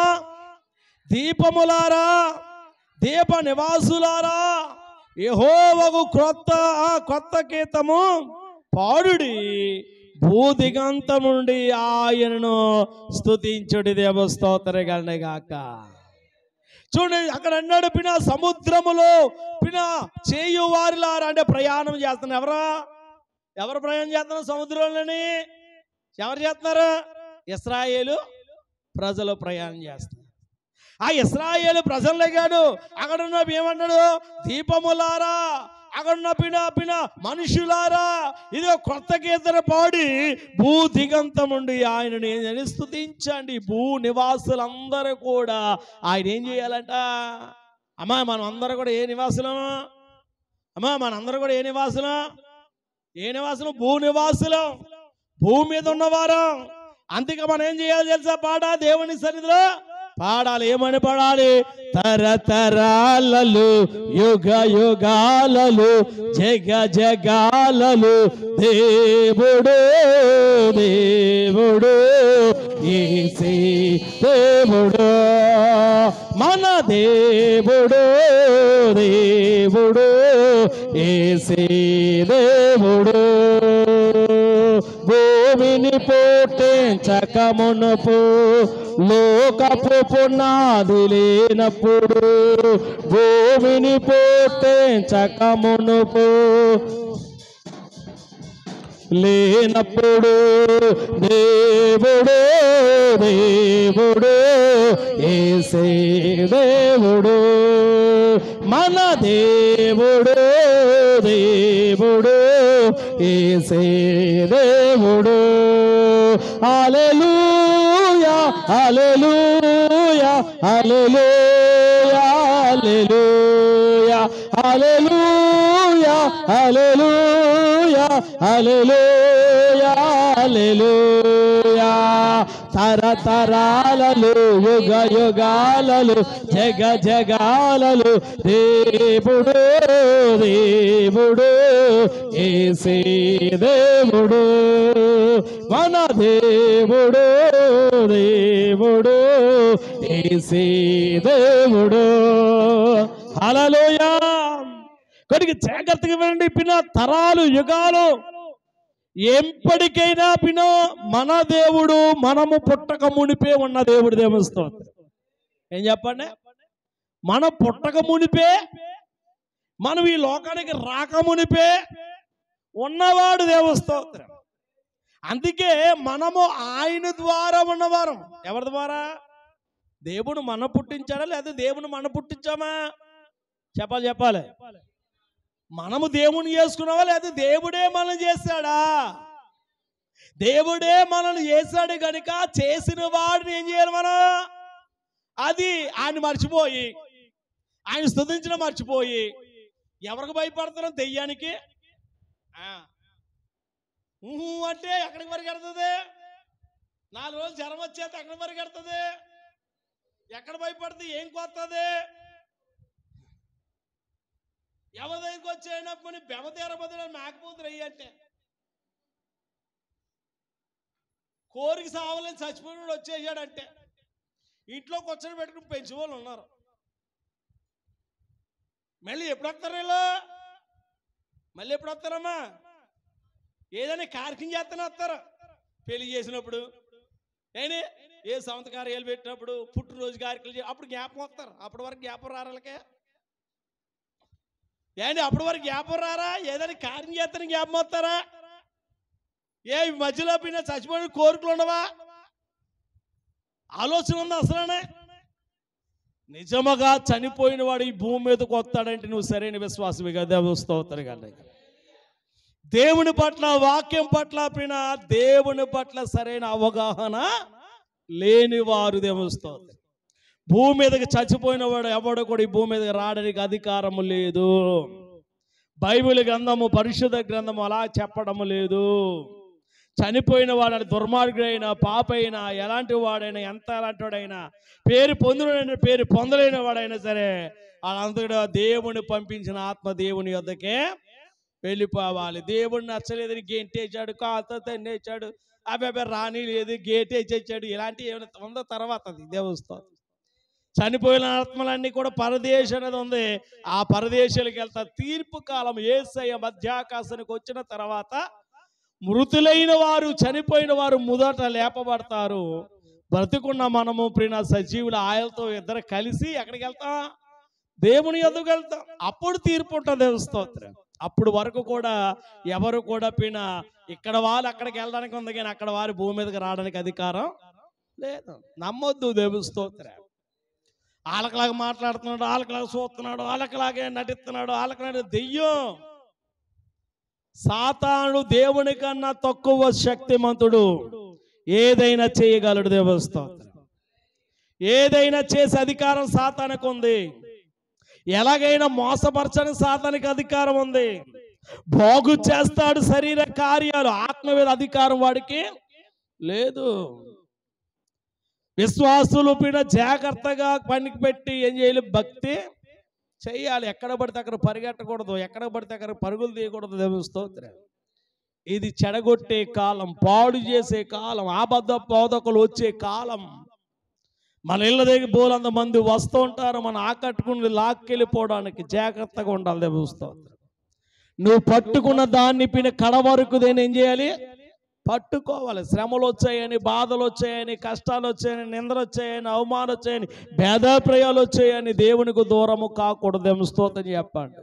దీపములారా, దీప నివాసులారా, యెహోవాకు కొత్త గీతము పాడుడి, భూదిగంతం నుండి ఆయనను స్తుతించుడి. దేవస్తోత్రగానే గాక. చూడండి అక్కడ అన్నాడు పిన సముద్రములో పిన చేయువారిలారా అంటే ప్రయాణం చేస్తున్నారు. ఎవరు ప్రయాణం చేస్తున్నారు సముద్రంలోని? ఎవరు చేస్తున్నారు? ఇశ్రాయేలు ప్రజలు ప్రయాణం చేస్తున్నారు. ఆ ఇశ్రాయేలు ప్రజలే కాదు, అక్కడ ఉన్న ఏమన్నాడు? దీపములారా, అక్కడ ఉన్న పిన మనుషులారా, ఇదో కొత్త కీర్తన పాడి భూ దిగంతం ఉండి ఆయనని స్తుతించండి. భూ నివాసులందరూ కూడా ఆయన ఏం చేయాలంట? అమ్మా మనం అందరూ కూడా ఏ నివాసులం? అమ్మా మనందరూ కూడా ఏ నివాసులం? భూ నివాసులం, భూమి మీద ఉన్నవారం. అందుకే మనం ఏం చేయాలి తెలుసా? దేవుని సన్నిధిలో పాడాలి. ఏమని పాడాలి? తరతరాలలు, యుగ యుగాలలు, జగ జగాలలు దేవుడు దేవుడు యేసే దేవుడు, మన దేవుడు దేవుడు యేసే దేవుడు. భూమిని పుట్టించక మునుపు, లోకపు పునాది లేనప్పుడు, భూమిని పుట్టించక మునుపు లేనప్పుడు దేవుడు దేవుడు యేసే దేవుడు, మన దేవుడు దేవుడు యేసే దేవుడు. హల్లెలూయా హల్లెలూయా హల్లెలూయా హల్లెలూయా హల్లెలూయా హల్లెలూయా హల్లెలూయా హల్లెలూయా. తరతరాలలో యుగ యుగాలలో జగ జగాలలో దేవుడు దేవుడు యేసే దేవుడు మన దేవుడు దేవుడు యేసే దేవుడు. హల్లెలూయా. కొద్దిగా జాగ్రత్తగా వినండి పిన్న, తరాలు యుగాలు ఎప్పటికైనా పిన మన దేవుడు మనము పుట్టక మునిపే ఉన్న దేవుడు. దేవస్తోత్రం. ఏం చెప్పండి, మన పుట్టక మునిపే, మనం ఈ లోకానికి రాక మునిపే ఉన్నవాడు. దేవస్తోత్రం. అందుకే మనము ఆయన ద్వారా ఉన్నవారం. ఎవరి ద్వారా? దేవుడు మన పుట్టించాడా లేదా దేవుడు మన పుట్టించామా? చెప్పాలి. మనము దేవుని చేసుకున్నావా లేదా దేవుడే మనల్ని చేశాడా? దేవుడే మనల్ని చేశాడు కనుక చేసిన వాడిని ఏం చేయాలి మనం? అది ఆయన మర్చిపోయి, ఆయన స్తుతించడం మర్చిపోయి ఎవరికి భయపడుతున్నాం? దెయ్యానికి. అంటే ఎక్కడికి పరిగెడుతుంది? 4 రోజులు జ్వరం వచ్చేస్తే ఎక్కడికి పరిగెడుతుంది? ఎక్కడ భయపడుతుంది? ఏం కొత్తది? ఎవరి దగ్గరికి వచ్చేటప్పుడు బెమతీర బదులు మేకపోతులు అయ్యంటే కోరిక సావాలని చచ్చిపోయిన వచ్చేసాడంటే ఇంట్లో కూర్చొని పెట్టుకుని పెంచే వాళ్ళు ఉన్నారు. మళ్ళీ ఎప్పుడు వస్తారు వీళ్ళు? మళ్ళీ ఎప్పుడు వస్తారమ్మా? ఏదైనా కార్యక్రమం చేస్తూనే వస్తారు. పెళ్లి చేసినప్పుడు ఏని ఏ సొంత కార్యాలు పెట్టినప్పుడు, పుట్టినరోజు కార్యక్రమాలు అప్పుడు జ్ఞాపకం వస్తారు. అప్పటి వరకు జ్ఞాపకం రారాలకే ఏంటి? అప్పటి వరకు జ్ఞాపకం రారా? ఏదైనా కార్యం చేస్తాను జ్ఞాపకం వస్తారా? ఏ మధ్యలో పిన్న చచ్చిపోయిన కోరికలు ఉండవా? ఆలోచన ఉందా అసలనే? నిజముగా చనిపోయిన వాడు ఈ భూమి మీదకి వస్తాడంటే నువ్వు సరైన విశ్వాసమే. దేవస్తోత్రం కానీ దేవుని పట్ల, వాక్యం పట్ల పిన దేవుని పట్ల సరైన అవగాహన లేని వారు దేవస్తోత్రం. భూమి మీదకి చచ్చిపోయిన వాడు ఎవడు కూడా ఈ భూమి మీదకి రావడానికి అధికారము లేదు. బైబిల్ గ్రంథము, పరిశుద్ధ గ్రంథము అలా చెప్పడము లేదు. చనిపోయిన వాడు దుర్మార్గుడైనా, పాపైనా, ఎలాంటి వాడైనా, ఎంత ఎలాంటి వాడైనా, పేరు పొందిన పేరు పొందలేని వాడైనా సరే వాళ్ళంతటా దేవుని పంపించిన ఆత్మ దేవుని యొద్దకే వెళ్ళిపోవాలి. దేవుడు నచ్చలేదని గేంటేసాడు, కాతో తన్నేసాడు, అబ్బాయి రాని లేదు, గేట్ వేసేసాడు, ఇలాంటివి ఏమైనా ఉందో తర్వాత అది దేవస్థానం. చనిపోయిన ఆత్మలన్నీ కూడా పరదేశం అనేది ఉంది. ఆ పరదేశాలకు వెళ్తా తీర్పు కాలం యేసయ్య మధ్యాకాశానికి వచ్చిన తర్వాత మృతులైన వారు, చనిపోయిన వారు మొదట లేపబడతారు. బ్రతికున్న మనము ప్రియ సజీవుల ఆయలతో ఇద్దరు కలిసి ఎక్కడికి వెళ్తాం? దేవుని యొద్దకు వెళ్తాం. అప్పుడు తీర్పు ఉంటుంది. దేవస్తోత్రం. అప్పుడు వరకు కూడా ఎవరు కూడా పిన ఇక్కడ వాళ్ళు అక్కడికి వెళ్ళడానికి ఉంది కానీ అక్కడ వారు భూమి మీదకి రావడానికి అధికారం లేదు. నమ్మొద్దు. దేవస్తోత్రం. వాళ్ళకలాగా మాట్లాడుతున్నాడు, వాళ్ళకలాగా చూస్తున్నాడు, వాళ్ళకలాగే నటిస్తున్నాడు, వాళ్ళకలాగే దెయ్యం. సాతానుడు దేవుని కన్నా తక్కువ శక్తిమంతుడు. ఏదైనా చేయగలడు. దేవస్తోత్రం. ఏదైనా చేసే అధికారం సాతానికి ఉంది. ఎలాగైనా మోసపరచని సాతానికి అధికారం ఉంది. బాగు చేస్తాడు శరీర కార్యాలు, ఆత్మ మీద అధికారం వాడికి లేదు. విశ్వాసులు పైన జాగ్రత్తగా పనికి పెట్టి ఏం చేయాలి? భక్తి చెయ్యాలి. ఎక్కడ పడితే అక్కడ పరిగెట్టకూడదు, ఎక్కడ పడితే అక్కడ పరుగులు తీయకూడదు. దేవస్తోత్రం. ఇది చెడగొట్టే కాలం, పాడు చేసే కాలం, అబద్ధ బోధకులు వచ్చే కాలం. మన ఇళ్ళ దగ్గర బోలంత మంది వస్తూ ఉంటారు, మనం ఆకట్టుకుని లాక్కెళ్ళిపోవడానికి జాగ్రత్తగా ఉండాలి. దేవస్తోత్రం. నువ్వు పట్టుకున్న దాన్ని పిన కడ వరకు దేని ఏం చేయాలి? పట్టుకోవాలి. శ్రమలు వచ్చాయని, బాధలు వచ్చాయని, కష్టాలు వచ్చాయని, నిందలు వచ్చాయని, అవమానం వచ్చాయని, భేదాప్రయాలు వచ్చాయని దేవునికి దూరము కాకూడదు. దేవస్తోత్రం చెప్పండి.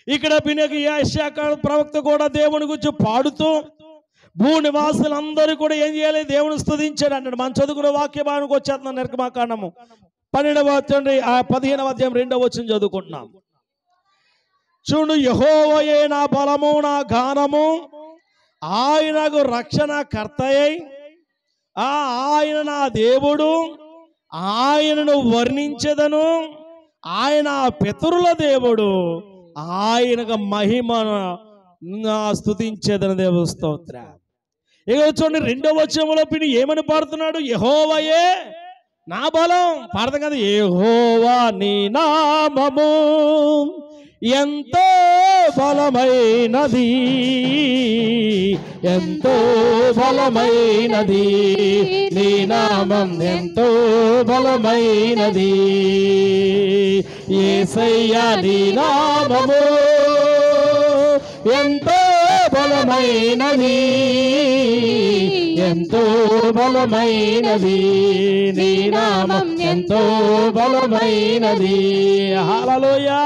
ఇక్కడ పినకి యెషయా ప్రవక్త కూడా దేవుని గురించి పాడుతూ భూనివాసులందరూ కూడా ఏం చేయాలి? దేవుని స్తుతించాడు అన్నాడు. మనం చదువుకున్న వాక్యభాగానికి వచ్చేస్తున్నాం. నిర్గమకాండము 12వ అధ్యాయం 15వ అధ్యాయం 2వ వచనం చదువుకుంటున్నాం. చూడు, యెహోవాయే నా బలము, నా గానము, ఆయనకు రక్షణ కర్తయై, ఆయన నా దేవుడు, ఆయనను వర్ణించెదను, ఆయన పితరుల దేవుడు, ఆయనకు మహిమను స్తుతించేదను. దేవస్తోత్రం. ఇక చూడండి 2వ వచనంలో పిని ఏమని పాడుతున్నాడు? యెహోవాయే నా బలం. పాడతాం కదా, యెహోవా నీ నామము ఎంతో బలమైనది, ఎంతో బలమైనది, నీ నామం ఎంతో బలమైనది. యేసయ్యా నీ నామము ఎంతో బలమైనది, ఎంతో బలమైనది, నీ నామం ఎంతో బలమైనది. హల్లెలూయా.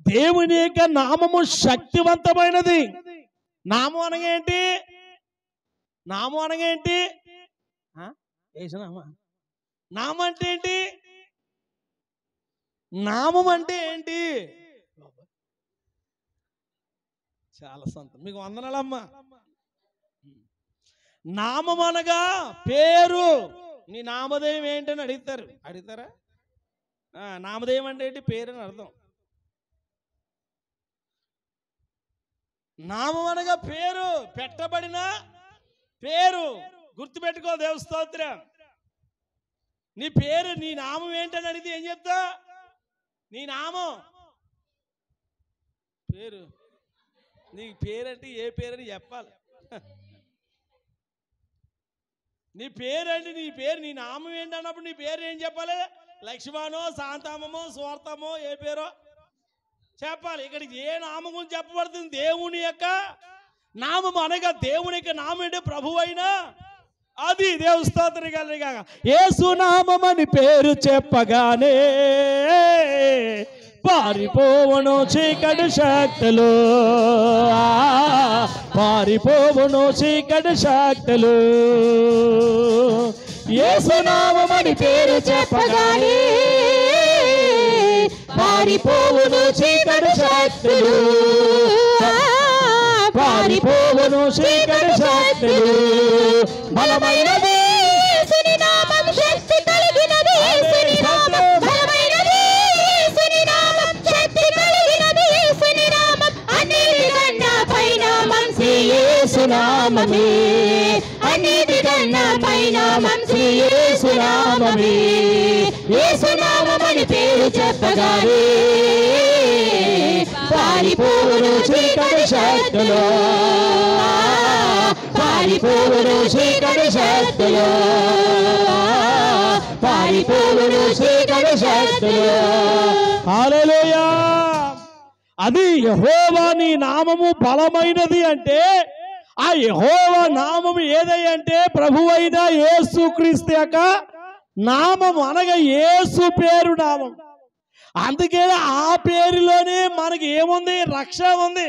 దేవుని యొక్క నామము శక్తివంతమైనది. నామం అనగా ఏంటి? నామం అనగా ఏంటి? నామం అంటే ఏంటి? నామం అంటే ఏంటి? చాలా సంతోషం, మీకు వందనాలమ్మా. నామం అనగా పేరు. నీ నామధేయం ఏంటని అడుగుతారా? నామధేయం అంటే ఏంటి? పేరు అని అర్థం. నామం అనగా పేరు, పెట్టబడిన పేరు. గుర్తుపెట్టుకో, దేవ స్తోత్రం. నీ పేరు, నీ నామం ఏంటని అడిగితే ఏం చెప్తా? నీ నామం పేరు. నీకు పేరంటే ఏ పేరని చెప్పాలి. నీ పేరంటే నీ పేరు, నీ నామం ఏంటన్నప్పుడు నీ పేరు ఏం చెప్పాలి? లక్ష్మణో, శాంతమో, స్వార్థమో, ఏ పేరో చెప్పాలి. ఇక్కడికి ఏ నామం గురించి చెప్పబడుతుంది? దేవుని యొక్క నామం అనగా దేవుని యొక్క నామం ఏంటి? ప్రభు అయినా అది. దేవుని స్తోత్రం కలుగుగాక. యేసు నామం అని పేరు చెప్పగానే పారిపోవును చీకటి శక్తులు, పారిపోవును చీకటి శక్తులు. యేసు నామం అని పేరు చెప్పగానే పారిపోవును చీకటి శక్తులు, పారిపోవును చీకటి శక్తులు. బలమైనది యేసుని నామం, శక్తి కలిగినది యేసుని నామం. బలమైనది యేసుని నామం, శక్తి కలిగినది యేసుని నామం. అన్నిటికన్నా పైనామం శ్రీ యేసు నామమే, అన్నిటికన్నా పైనామం శ్రీ యేసు నామమే. యేసు నామమని పేరు చెప్పగానే పారిపోవును చీకటి శక్తులు, పారిపోవును చీకటి శక్తులు, పారిపోవును చీకటి శక్తులు. హల్లెలూయా. అది యెహోవా నీ నామము బలమైనది అంటే, ఆ యెహోవా నామము ఏదంటే ప్రభువైన యేసుక్రీస్తు యొక్క నామం అనగా యేసు పేరు నామం. అందుకే ఆ పేరులోనే మనకి ఏముంది? రక్ష ఉంది.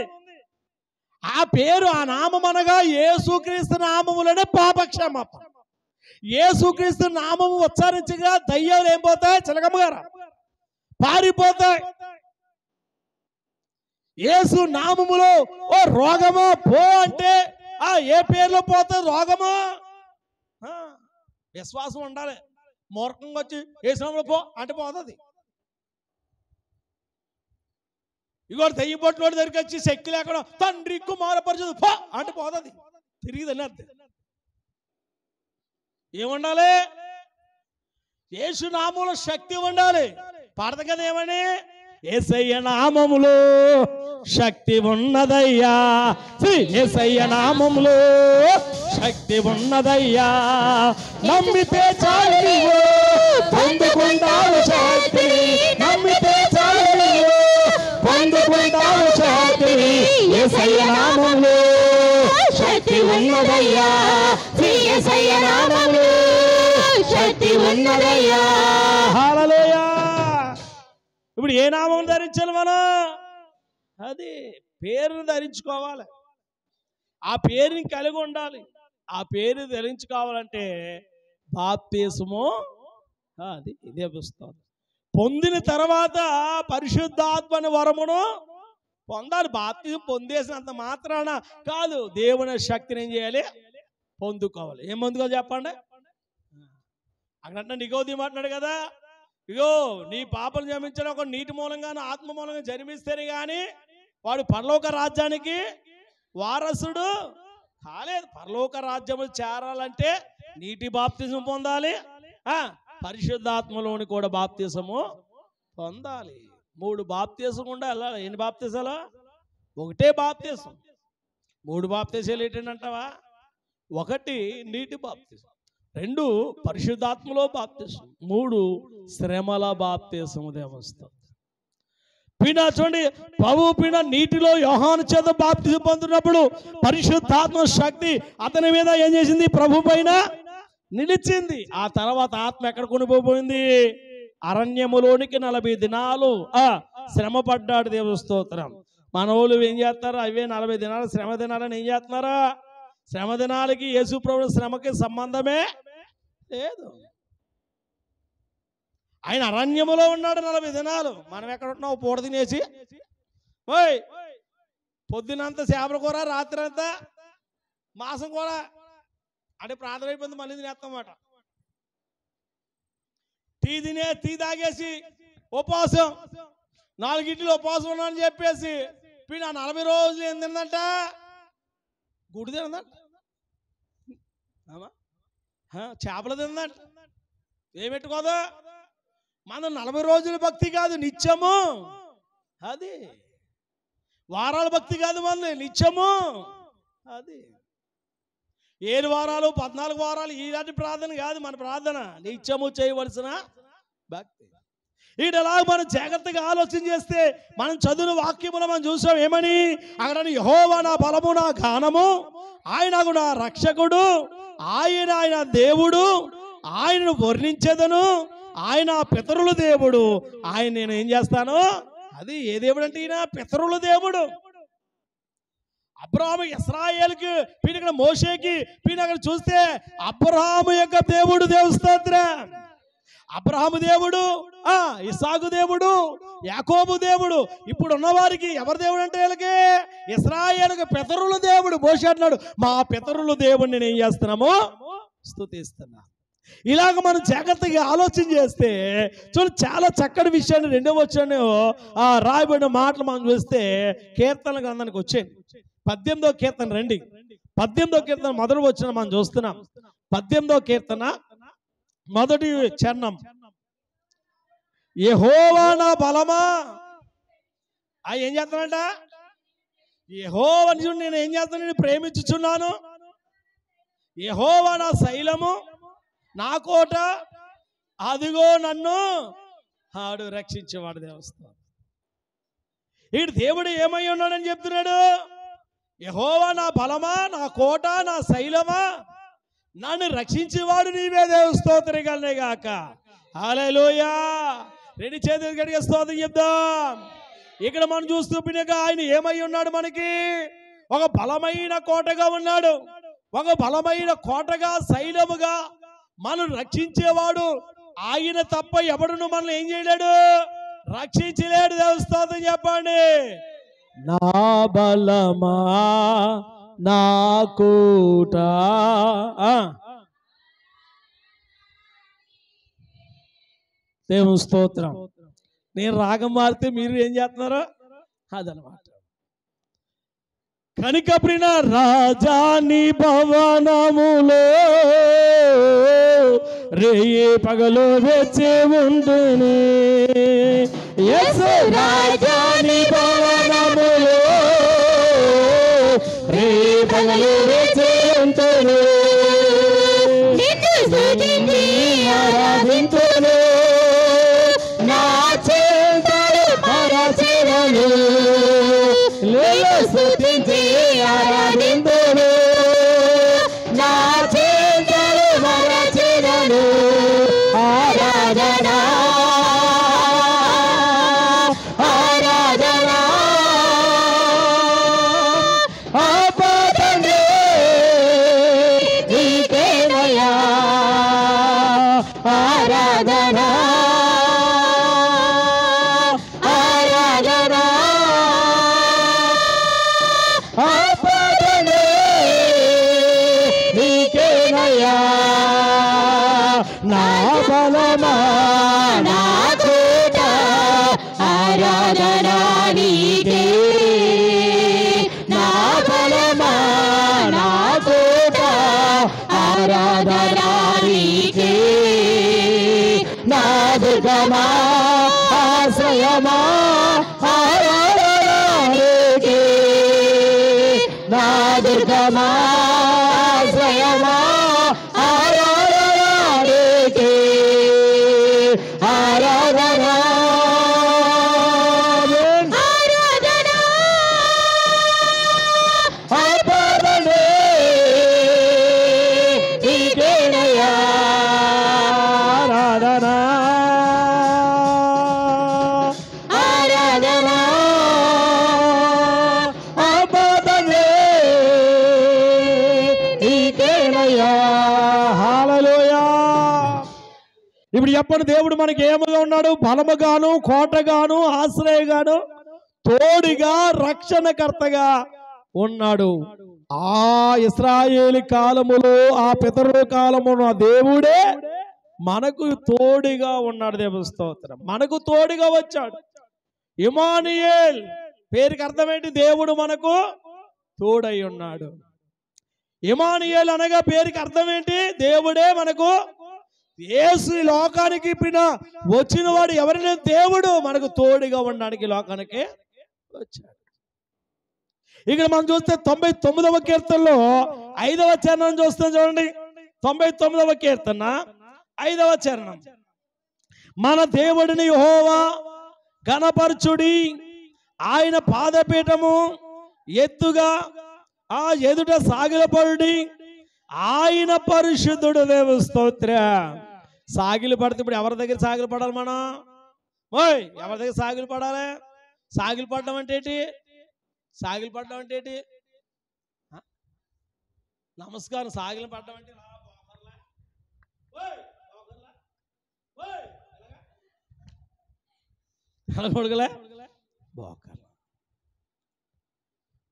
ఆ పేరు, ఆ నామం అనగా యేసుక్రీస్తు నామములోనే పాపక్షమాపణ. యేసుక్రీస్తు నామము ఉచ్చారించగా దయ్యాలు ఏం పోతాయి? చిలకమ్మగారు పారిపోతాయి. యేసు నామములో ఓ రోగమో పో అంటే ఏ పేరులో పోతుంది రోగమో? విశ్వాసం ఉండాలి. మూర్ఖంగా వచ్చి యేసు నామములో పో అంటే పోతుంది. ఇగో దయ్యం పట్ల దగ్గరికి వచ్చి శక్తి లేకుండా తండ్రి కుమారపరచదు పో అంటే పోతుంది. తిరిగిదని అర్థం. ఏముండాలి? యేసు నామములో శక్తి ఉండాలి. పాడతాం కదా ఏమని? యేసయ్య నామములో శక్తి ఉన్నదయ్యా, శ్రీ యేసయ్య నామములో శక్తి ఉన్నదయ్యా. నమ్మితే చాలు నీవు పొందుకుంటావు శక్తి, నమ్మితే చాలు నీవు పొందుకుంటావు శక్తి. యేసయ్య నామములో శక్తి ఉన్నదయ్యా, శ్రీ యేసయ్య నామములో శక్తి ఉన్నదయ్యా. హల్లెలూయా. ఇప్పుడు ఏ నామం ధరించాలి మనం? అది పేరును ధరించుకోవాలి. ఆ పేరుని కలిగి ఉండాలి. ఆ పేరు ధరించుకోవాలంటే బాప్తిస్మము అది ఇదే పుస్తకం పొందిన తర్వాత పరిశుద్ధాత్మని వరమును పొందాలి. బాప్తిజం పొందేసినంత మాత్రాన కాదు, దేవుని శక్తిని ఏం చేయాలి? పొందుకోవాలి. ఏం పొందుకోవాలి చెప్పండి? అక్కడ నికోదేము మాట్లాడు కదా, ఇగో నీ పాపను క్షమించిన ఒక నీటి మూలంగాను ఆత్మ మూలంగా జన్మిస్తేనే కానీ వాడు పరలోక రాజ్యానికి వారసుడు కాలేదు. పరలోక రాజ్యము చేరాలంటే నీటి బాప్తిజం పొందాలి, పరిశుద్ధాత్మలోని కూడా బాప్తిజము పొందాలి. 3 బాప్తిజం ఉండాలి. ఎన్ని బాప్తిజాలు? ఒకటే బాప్తిజం. 3 బాప్తిజాలు ఏంటంటావా? 1 నీటి బాప్తిజం, 2 పరిశుద్ధాత్మలో బాప్తిజం, 3 శ్రమల బాప్తిజం దేవస్థానం. పీనా చూడండి, ప్రభు పీన నీటిలో యోహాను చేత బాప్తిజం పొందుతున్నప్పుడు పరిశుద్ధాత్మ శక్తి అతని మీద ఏం చేసింది? ప్రభు పైన నిలిచింది. ఆ తర్వాత ఆత్మ ఎక్కడ కొనిపోయింది? అరణ్యములోనికి 40 దినాలు శ్రమ పడ్డాడు. దేవస్తోత్రం. మన వాళ్ళు ఏం చేస్తారు? అవే 40 దినాలు శ్రమ దినాలని ఏం చేస్తున్నారా? శ్రమ దినాలకి యేసు ప్రభు శ్రమకి సంబంధమే లేదు. ఆయన అరణ్యములో ఉన్నాడు 40 దినాలు. మనం ఎక్కడ ఉంటున్నావు? పూట తినేసి ఓయ్ పొద్దునంత చేపల కూర, రాత్రి అంతా మాసం కూర అంటే ప్రార్థన అయిపోయింది, మళ్ళీ తినేస్తామాట. టీ తాగేసి ఉపవాసం, 4 ఇడ్లీలు ఉపవాసం ఉన్నానని చెప్పేసి నా 40 రోజులు ఏం తిందంట? గుడి తిందంట, చేపలు తిందంట. ఏం పెట్టుకోదు? మనం 40 రోజుల భక్తి కాదు, నిత్యము. అది వారాల భక్తి కాదు, మన నిత్యము. అది 7 వారాలు 14 వారాలు ఇలాంటి ప్రార్థన కాదు మన ప్రార్థన, నిత్యము చేయవలసిన భక్తి. ఇటలా మనం జాగ్రత్తగా ఆలోచన చేస్తే మనం చదువున వాక్యములో మనం చూసాం. ఏమని? అక్కడ యెహోవా నా బలము, నా గానము, ఆయన నా రక్షకుడు, ఆయన దేవుడు, ఆయనను వర్ణించేదను, ఆయన పితరుల దేవుడు, ఆయన నేను ఏం చేస్తాను? అది ఏ దేవుడు అంటే ఈయన పితరుల దేవుడు. అబ్రహాము ఇశ్రాయేలుకి ఇక్కడ మోషేకి అక్కడ చూస్తే అబ్రహాము యొక్క దేవుడు దేవస్తోత్రం. అబ్రహాము దేవుడు, ఇస్సాకు దేవుడు, యాకోబు దేవుడు. ఇప్పుడు ఉన్నవారికి ఎవరి దేవుడు అంటే వీళ్ళకి? ఇశ్రాయేలుకి పితరుల దేవుడు. మోషే అంటున్నాడు, మా పితరుల దేవుడిని నేను ఏం చేస్తున్నాము? స్తుతిస్తున్నా. ఇలాగ మనం జాగ్రత్తగా ఆలోచన చేస్తే చూడు, చాలా చక్కటి విషయాన్ని 2వ వచనంలో రాయబడిన మాటలు మనం చూస్తే కీర్తన గ్రంథానికి వచ్చాయి. 18వ కీర్తన రండి. 18వ కీర్తన మొదటి వచనం మనం చూస్తున్నాం. 18వ కీర్తన మొదటి చరణం. యెహోవా నా బలమా. ఏం చేస్తానంట? యెహోవాని చూడు, నేను ఏం చేస్తాను? నేను ప్రేమించుచున్నాను. యెహోవా నా శైలము, నా కోట, అదిగో నన్ను ఆడు రక్షించేవాడు దేవస్థానం. ఈ దేవుడు ఏమై ఉన్నాడని చెప్తున్నాడు? యెహోవా నా బలమా, నా కోట, నా శైలమా, నన్ను రక్షించేవాడు నీవే దేవస్తోత్రగానే గాక. హల్లెలూయా. 2 చేతులు గట్టిగా స్తోత్రం చెప్దాం. ఇక్కడ మనం చూస్తూ ఆయన ఏమై ఉన్నాడు? మనకి ఒక బలమైన కోటగా ఉన్నాడు, ఒక బలమైన కోటగా, శైలముగా మనం రక్షించేవాడు. ఆయన తప్ప ఎవడును మనల్ని ఏం చేయలేడు? రక్షించలేడు. దేవస్థానం చెప్పండి. నా బలమా, నా కోట. దేవుని స్తోత్రం. నేను రాగం మారితే మీరు ఏం చేస్తున్నారు? అదనమాట. కనికప్రిన రాజాని భవనములో రేయి పగలు వేచి ఉండును. యేసు రాజాని భవనములో రేయి పగలు వేచి ఉండును. నిన్ను స్తుతించి ఆరాధింతును, నా చింతలు మరచెదను. స్తుతించి ఆరాధింతును, నా చింతలు మరచెదను. ఆరాధన ఆరాధన ఆపదనే నీకేనయ్యా. ఆరాధన ఆరాధన ఆపదనే నీకేనయ్యా. నా బలమా, నా కోట, ఆరాధన నీకే. నా బలమా, నా నా దుర్గమా ఆశ్రయమా ఆరాధన నీకే నా దుర్గమా ఆశ్రయమా ఆరాధన నీకే ఆరాధన ఇప్పుడు చెప్పండి, దేవుడు మనకి ఏముగా ఉన్నాడు? బలముగాను, కోటగాను, ఆశ్రయగాను, తోడుగా, రక్షణకర్తగా ఉన్నాడు. ఆ ఇశ్రాయేలు కాలములో, ఆ పితరుల కాలములో దేవుడే మనకు తోడుగా ఉన్నాడు. దేవుని స్తోత్రం. మనకు తోడుగా వచ్చాడు. ఇమానుయేల్ పేరుకి అర్థం ఏంటి? దేవుడు మనకు తోడై ఉన్నాడు. ఇమానుయేల్ అనగా పేరుకి అర్థం ఏంటి? దేవుడే మనకు. యేసు లోకానికి వచ్చిన వాడు ఎవరైనా దేవుడు మనకు తోడుగా ఉండడానికి లోకానికి వచ్చాడు. ఇక్కడ మనం చూస్తే 99వ కీర్తనలో 5వ చరణం చూస్తాం చూడండి. 99వ కీర్తన 5వ చరణం. మన దేవుడిని యెహోవా ఘనపరచుడి, ఆయన పాదపీఠము ఎత్తుగా ఆ ఎదుట సాగిలపడుడి, ఆయన పరిశుద్ధుడు. దేవుని స్తోత్రం. సాగిలు పడితే ఇప్పుడు ఎవరి దగ్గర సాగిలు పడాలి మనం? ఎవరి దగ్గర సాగిలు పడాలి? సాగిలు పడడం అంటే ఏంటి? సాగిలు పడడం అంటే ఏంటి? నమస్కారం. సాగిలు పడడం అంటే కొడుకులే బోకర్ల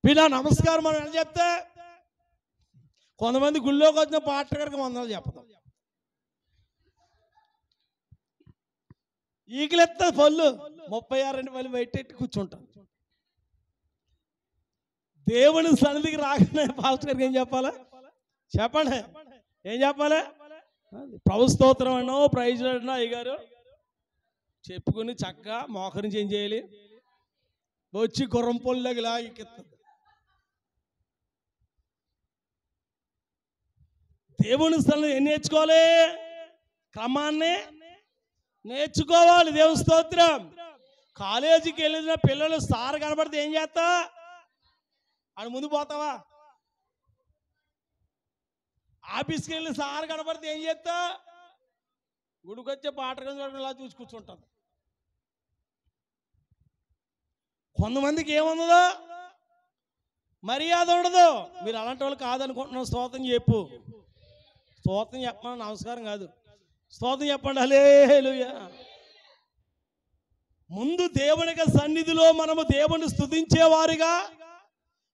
పిల్ల నమస్కారం మనం ఎలా చెప్తే, కొంతమంది గుళ్ళోకి వచ్చిన పాటల గారికి వందలు చెప్తాం. ఈగలెత్త పళ్ళు 36 పళ్ళు బయటెట్టి కూర్చుంటాం. దేవుని సన్నిధికి రాగానే పాస్టర్ గారికి ఏం చెప్పాలా? చెప్పండి, ఏం చెప్పాలి? ప్రభు స్తోత్రం అన్నో, ప్రైజ్ అన్నో అయ్యగారు చెప్పుకుని చక్కగా మోకరించి ఏం చేయాలి? వచ్చి గుర్రం పొల్లాగా లాగిస్తుంది. దేవుని స్థలం ఏం నేర్చుకోవాలి? క్రమాన్ని నేర్చుకోవాలి. దేవుని స్తోత్రం. కాలేజీకి వెళ్ళిన పిల్లలు సార్ కనబడితే ఏం చేస్తా? అని ముందు పోతావా? ఆఫీస్కి వెళ్ళి సార్ కనబడితే ఏం చేస్తా? గుడికొచ్చే పాటలా చూసి కూర్చుంటాను. కొంతమందికి ఏముందో మర్యాద ఉండదు. మీరు అలాంటి వాళ్ళు కాదనుకుంటున్నాం. స్తోత్రం చెప్పు. స్తోత్రం చెప్పమని నమస్కారం కాదు, స్తోత్రం చెప్పండి. హల్లెలూయా. ముందు దేవుని సన్నిధిలో మనము దేవుని స్తుతించేవారిగా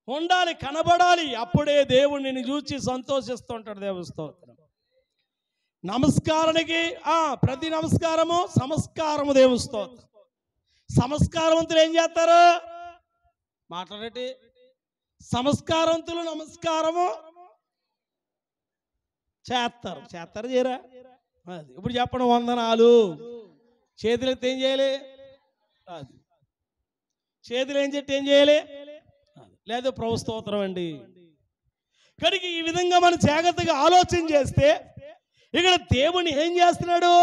ఉండాలి, కనబడాలి. అప్పుడే దేవుడు నిన్ను చూసి సంతోషిస్తుంటాడు. దేవుని స్తోత్రం. నమస్కారానికి ప్రతి నమస్కారము సంస్కారము. దేవుని స్తోత్రం. సంస్కారవంతులు ఏం చేస్తారు? మాట్లాడేటి సంస్కారవంతులు నమస్కారము చేస్తారు. చేయరా? ఇప్పుడు చెప్పండి, వందనాలు. చేతులు ఎత్తి ఏం చేయాలి? చేతులు ఏం చెట్టు ఏం చేయాలి? లేదు ప్రభు స్తోత్రం అండి. కనుక ఈ విధంగా మనం జాగ్రత్తగా ఆలోచన చేస్తే ఇక్కడ దేవుని ఏం చేస్తున్నాడు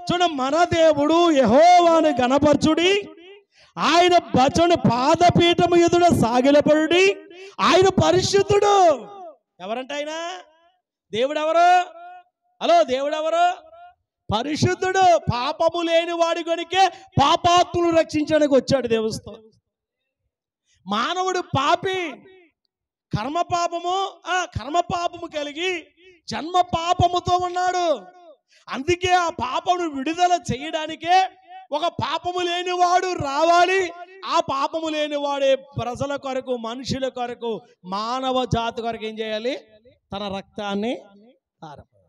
చూడ. మన దేవుడు యెహోవాను ఘనపరచుడి, ఆయన బచుని పాదపీఠము ఎదుట సాగిలపడుడి, ఆయన పరిశుద్ధుడు. ఎవరంటే ఆయన? దేవుడు ఎవరు? హలో, దేవుడు ఎవరు? పరిశుద్ధుడు. పాపము లేని వాడి కొనికే పాపాత్ములు రక్షించడానికి వచ్చాడు. దేవుస్తో మానవుడు పాపి, కర్మపాపము కలిగి జన్మ పాపముతో ఉన్నాడు. అందుకే ఆ పాపమును విడుదల చేయడానికే ఒక పాపము లేనివాడు రావాలి. ఆ పాపము లేనివాడే ప్రజల కొరకు, మనుషుల కొరకు, మానవ జాతి కొరకు ఏం చేయాలి? తన రక్తాన్ని ధారపోయాలి.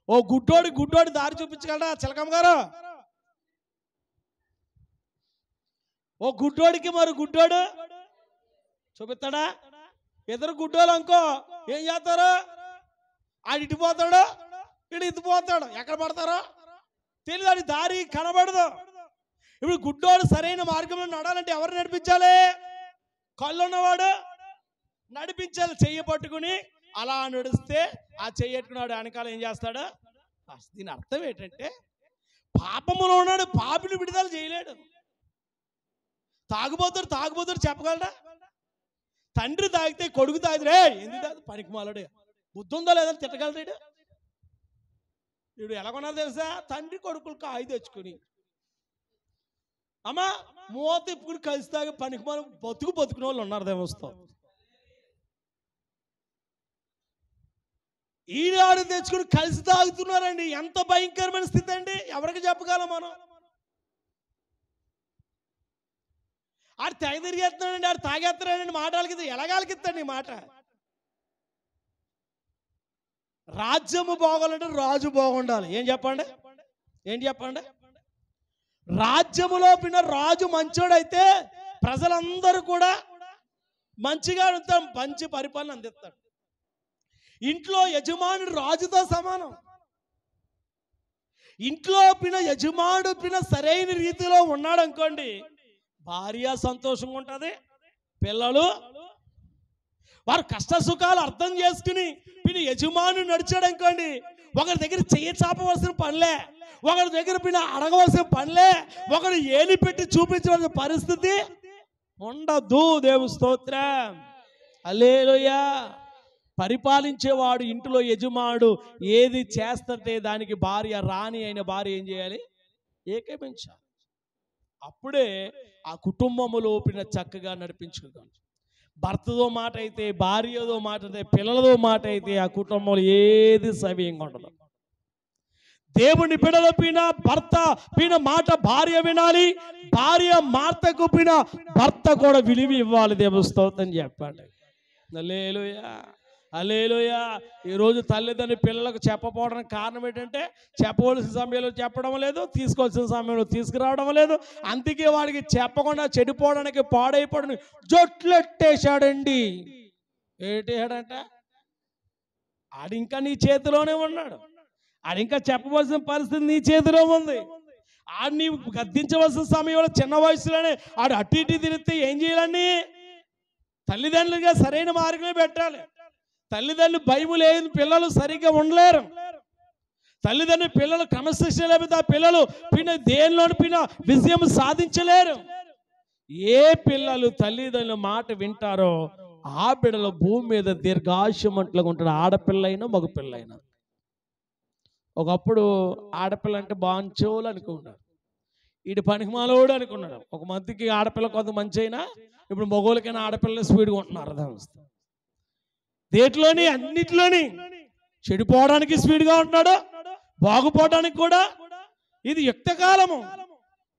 ఓ గుడ్డోడి దారి చూపించగలరా చిలకమ్మ గారు? ఓ గుడ్డోడికి మరి గుడ్డోడు చూపిస్తాడా? ఇద్దరు గుడ్డోలు అనుకో ఏం చేస్తారు? ఆడు ఇటుపోతాడు, ఇటు ఇటుపోతాడు. ఎక్కడ పడతారో తెలియదు, దారి కనబడదు. ఇప్పుడు గుడ్డోడు సరైన మార్గంలో నడాలంటే ఎవరు నడిపించాలి? కళ్ళు ఉన్నవాడు నడిపించాలి. చెయ్యి పట్టుకుని అలా నడిస్తే ఆ చెయ్యి పట్టుకున్నాడు వెనకాల ఏం చేస్తాడు? దీని అర్థం ఏంటంటే పాపములో ఉన్నాడు, పాపిని విడుదల చేయలేడు. తాగుబోతాడు చెప్పగలడా? తండ్రి తాగితే కొడుకు తాగితే ఎందుకు తాగు పనికి మాలడు, బుద్ధి ఉందో లేదో తిట్టగలడు. వీడు ఎలా కొన్నారు తెలుసా? తండ్రి కొడుకులకు ఆయి తెచ్చుకుని అమ్మా మూత తిప్పుకుని కలిసి తాగి పనికి మాల బతుకునే వాళ్ళు ఉన్నారు. దేవస్థానం ఈనాడు తెచ్చుకుని కలిసి తాగుతున్నారండి. ఎంత భయంకరమైన స్థితి అండి! ఎవరికి చెప్పగలం మనం? ఆడు తెగ తిరిగేస్తున్నాడండి, ఆడు తాగేస్తున్నాడండి. మాటలకి ఎలాగాలికిస్తాడు ఈ మాట? రాజ్యము బాగోవాలంటే రాజు బాగుండాలి. ఏం చెప్పండి? ఏంటి చెప్పండి? రాజ్యములో పిన్న రాజు మంచోడైతే ప్రజలందరూ కూడా మంచిగా ఉంటాం, మంచి పరిపాలన అందిస్తాడు. ఇంట్లో యజమానుడు రాజుతో సమానం. ఇంట్లో పిన్న యజమానుడు పిన్న సరైన రీతిలో ఉన్నాడు అనుకోండి, భార్య సంతోషంగా ఉంటుంది, పిల్లలు వారు కష్ట సుఖాలు అర్థం చేసుకుని పిన్న యజమానుడు నడిచాడు అనుకోండి, ఒకరి దగ్గర చెయ్యి చాపవలసిన పనిలే, ఒకరి దగ్గర పిన్న అడగవలసిన పనిలే, ఒకరు ఏలి పెట్టి చూపించవలసిన పరిస్థితి ఉండదు. దేవుని స్తోత్రం, హల్లెలూయా. పరిపాలించేవాడు ఇంటిలో యజమానుడు ఏది చేస్తుంటే దానికి భార్య, రాణి అయిన భార్య ఏం చేయాలి? ఏకీపించాలి. అప్పుడే ఆ కుటుంబములో పిన్న చక్కగా నడిపించుకుంటాం. భర్తతో మాట అయితే, భార్యతో మాట అయితే, పిల్లలతో మాట అయితే ఆ కుటుంబంలో ఏది సవ్యంగా ఉండదు. దేవుని బిడ్డల పైన భర్త పైన మాట భార్య వినాలి, భార్య మాటకు పైన భర్త కూడా విలువ ఇవ్వాలి. దేవుని స్తోత్రం చెప్పండి. హల్లెలూయా, హల్లెలూయా. ఈరోజు తల్లిదండ్రులు పిల్లలకు చెప్పకపోవడానికి కారణం ఏంటంటే చెప్పవలసిన సమయంలో చెప్పడం లేదు, తీసుకోవాల్సిన సమయంలో తీసుకురావడం లేదు. అందుకే వాడికి చెప్పకుండా చెడిపోవడానికి, పాడైపోవడానికి జొట్లెట్టేశాడండి. ఏంటేశాడంట? ఆడింకా నీ చేతిలోనే ఉన్నాడు, ఆడింకా చెప్పవలసిన పరిస్థితి నీ చేతిలో ఉంది. ఆడు నీవు గద్దించవలసిన సమయంలో చిన్న వయసులోనే ఆడు అటు ఇటు తిరిగితే ఏం చేయాలండి? తల్లిదండ్రులుగా సరైన మార్గంలో పెట్టాలి. తల్లిదండ్రులు భయం లేని పిల్లలు సరిగ్గా ఉండలేరు. తల్లిదండ్రులు పిల్లలు క్రమశిక్షణ లేకపోతే ఆ పిల్లలు పిన్న దేనిలోని పిన్న విజయం సాధించలేరు. ఏ పిల్లలు తల్లిదండ్రుల మాట వింటారో ఆ బిడ్డలు భూమి మీద దీర్ఘాయుష్యమంతులుగా ఉంటాడు, ఆడపిల్లైనా మగపిల్లైనా. ఒకప్పుడు ఆడపిల్ల అంటే బాంచోలు అనుకున్నాడు, ఇటు పనికిమాలోడు అనుకున్నాడు. ఒక మధ్యకి ఆడపిల్ల కొంత మంచి అయినా ఇప్పుడు మగోళ్ళకైనా ఆడపిల్లలు స్పీడ్గా ఉంటున్నారు. దేంట్లోని అన్నిట్లోని చెడిపోవడానికి స్పీడ్గా ఉంటున్నాడు, బాగుపోవడానికి కూడా. ఇది యుక్త కాలము.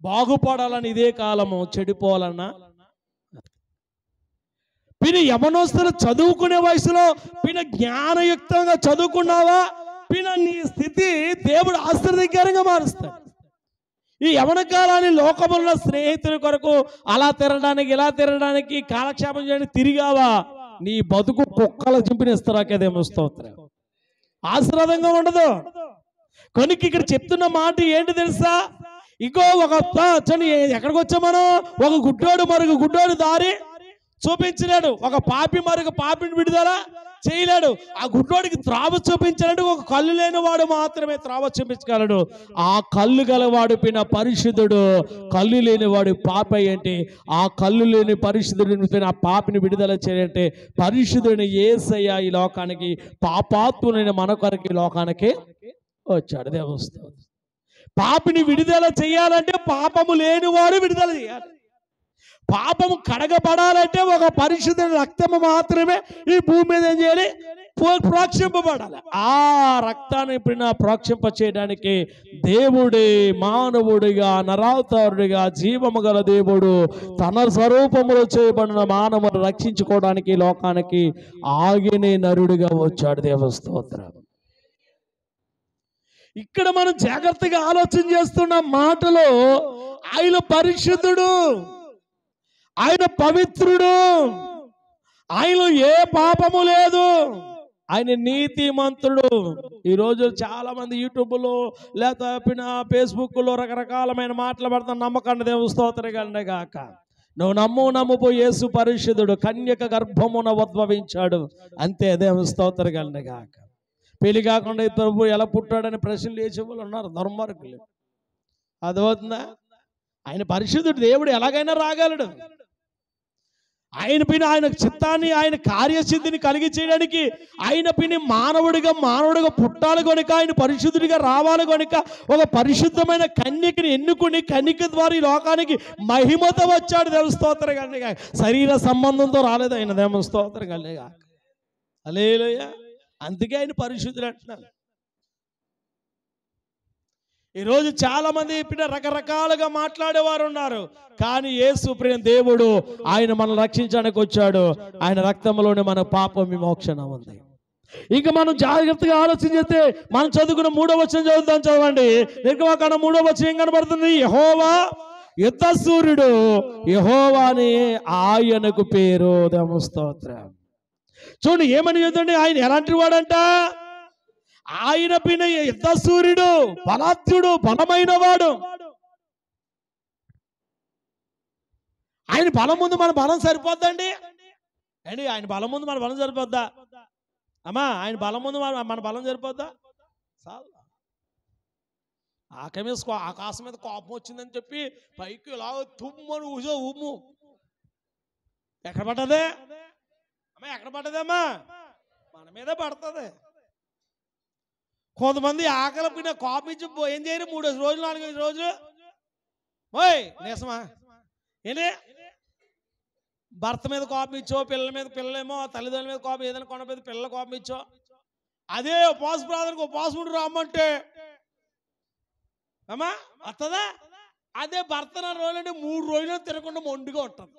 బాగుపడాలని ఇదే కాలము, చెడిపోవాలన్నా. పిన యవనస్తులు చదువుకునే వయసులో పిన జ్ఞానయుక్తంగా చదువుకున్నావా, పిన నీ స్థితి దేవుడు ఆశ్చర్యకరంగా మారుస్తాడు. ఈ యవన కాలాన్ని లోకములో స్నేహితుల కొరకు అలా తిరగడానికి ఇలా తిరగడానికి కాలక్షేపం చేయడానికి తిరిగావా, నీ బతుకు కుక్కల చింపినిస్తారాకేదేమో. స్తోత్రం. ఆశీర్వాదంగా ఉండదు. కనుక ఇక్కడ చెప్తున్న మాట ఏంటి తెలుసా? ఇంకో ఒక ఎక్కడికి వచ్చాం మనం? ఒక గుడ్డోడు మరొక గుడ్డోడు దారి చూపించలేడు, ఒక పాపి మరొక పాపిని విడుదల చేయలేడు. ఆ గుడ్డోడికి త్రావ చూపించాలంటే ఒక కళ్ళు లేని వాడు మాత్రమే త్రావ చూపించగలడు. ఆ కళ్ళు గలవాడు పిన పరిశుద్ధుడు, కళ్ళు లేని వాడు పాపి ఏంటి? ఆ కళ్ళు లేని పరిశుద్ధుడిని పిన ఆ పాపిని విడుదల చేయాలంటే పరిశుద్ధుడిని యేసయ్య ఈ లోకానికి, పాపాత్ములైన మన కొరకు ఈ లోకానికి వచ్చాడు. దేవస్థానం పాపిని విడుదల చేయాలంటే పాపము లేనివాడు విడుదల చేయాలి. పాపము కడగబడాలంటే ఒక పరిశుద్ధుని రక్తము మాత్రమే ఈ భూమి మీద ఏం చేయాలి? ప్రోక్షింపబడాలి. ఆ రక్తాన్ని ఇప్పుడు ప్రోక్షింప చేయడానికి దేవుడే మానవుడిగా, నరావతారుడిగా, జీవము గల దేవుడు తన స్వరూపములో చేయబడిన మానవుని రక్షించుకోవడానికి లోకానికి ఆగినే నరుడిగా వచ్చాడు. దేవస్తోత్రం. ఇక్కడ మనం జాగ్రత్తగా ఆలోచన చేస్తున్న మాటలో ఆయన పరిశుద్ధుడు, ఆయన పవిత్రుడు, ఆయనలో ఏ పాపము లేదు. ఆయన నీతిమంతుడు. ఈరోజు చాలా మంది యూట్యూబ్లో లేకపోతే ఫేస్బుక్లో రకరకాలమైన మాటలు పడతాను. నమ్మకండి, దేవుని స్తోత్రం గాక. నువ్వు నమ్ముపో, యేసు పరిశుద్ధుడు, కన్యక గర్భమున ఉద్భవించాడు, అంతే. దేవుని స్తోత్రం గాక. పెళ్లి కాకుండా ప్రభు ఎలా పుట్టాడని ప్రశ్నలు వేసే వాళ్ళు ఉన్నారు, దుర్మార్గులు. అదవుతుందా? ఆయన పరిశుద్ధుడు, దేవుడు ఎలాగైనా రాగలడు. ఆయన పైన ఆయన చిత్తాన్ని, ఆయన కార్యసిద్ధిని కలిగి చేయడానికి ఆయన పైన మానవుడిగా పుట్టాలి కనుక, ఆయన పరిశుద్ధుడిగా రావాలి కనుక, ఒక పరిశుద్ధమైన కన్యకని ఎన్నుకుని కన్యక ద్వారా ఈ లోకానికి మహిమతో వచ్చాడు. దేవుని స్తోత్రం గాక. శరీర సంబంధంతో రాలేదు ఆయన. దేవుని స్తోత్రం గాక. హల్లెలూయా. అందుకే ఆయన పరిశుద్ధుడు అంటున్నాను. ఈరోజు చాలా మంది రకరకాలుగా మాట్లాడేవారు ఉన్నారు, కానీ యేసు ప్రియ దేవుడు ఆయన మనల్ని రక్షించడానికి వచ్చాడు. ఆయన రక్తంలోనే మన పాప విమోచన ఉంది. ఇక మనం జాగ్రత్తగా ఆలోచన చేస్తే మనం చదువుకున్న 3వ వచనం చదువుతాం. చదవండి. నిర్గమకాండం 3వ వచనం ఏం కనబడుతుంది? యెహోవా యుద్ధ సూర్యుడు, యెహోవా అని ఆయనకు పేరు. దేవుని స్తోత్రం. చూడండి ఏమని చెప్తాండి. ఆయన ఎలాంటి వాడంట? ఆయన పైన యుద్ధ సూర్యుడు, బలాత్యుడు, బలమైన వాడు. ఆయన బలం ముందు మన బలం సరిపోద్దండి అండి? ఆయన బలం ముందు మన బలం సరిపోద్దా అమ్మా? ఆయన బలం ముందు మన బలం సరిపోద్దా? చాలు. ఆకాశం మీద కోపం వచ్చిందని చెప్పి పైకి ఇలా తుమ్మని ఉమ్ము ఎక్కడ పడ్డదే అమ్మా? ఎక్కడ పడ్డదమ్మా? మన మీదే పడుతుంది. కొంతమంది ఆకలి పైన కోపం ఇచ్చి ఏం చేయరు, 3 రోజులు 4 రోజులు ఓయ్ నేసమా ఏంటి? భర్త మీద కోపం ఇచ్చో, పిల్లలేమో తల్లిదండ్రుల మీద కోపం, ఏదైనా కొన మీద పిల్లల కోపం ఇచ్చో, అదే ఉపవాస ప్రార్థనకు ఉపవాసం ఉండి రమ్మంటే అమ్మా వస్తుందా? అదే భర్త 4 రోజులు అంటే 3 రోజులు తిరగకుండా మొండిగా ఉంటుంది.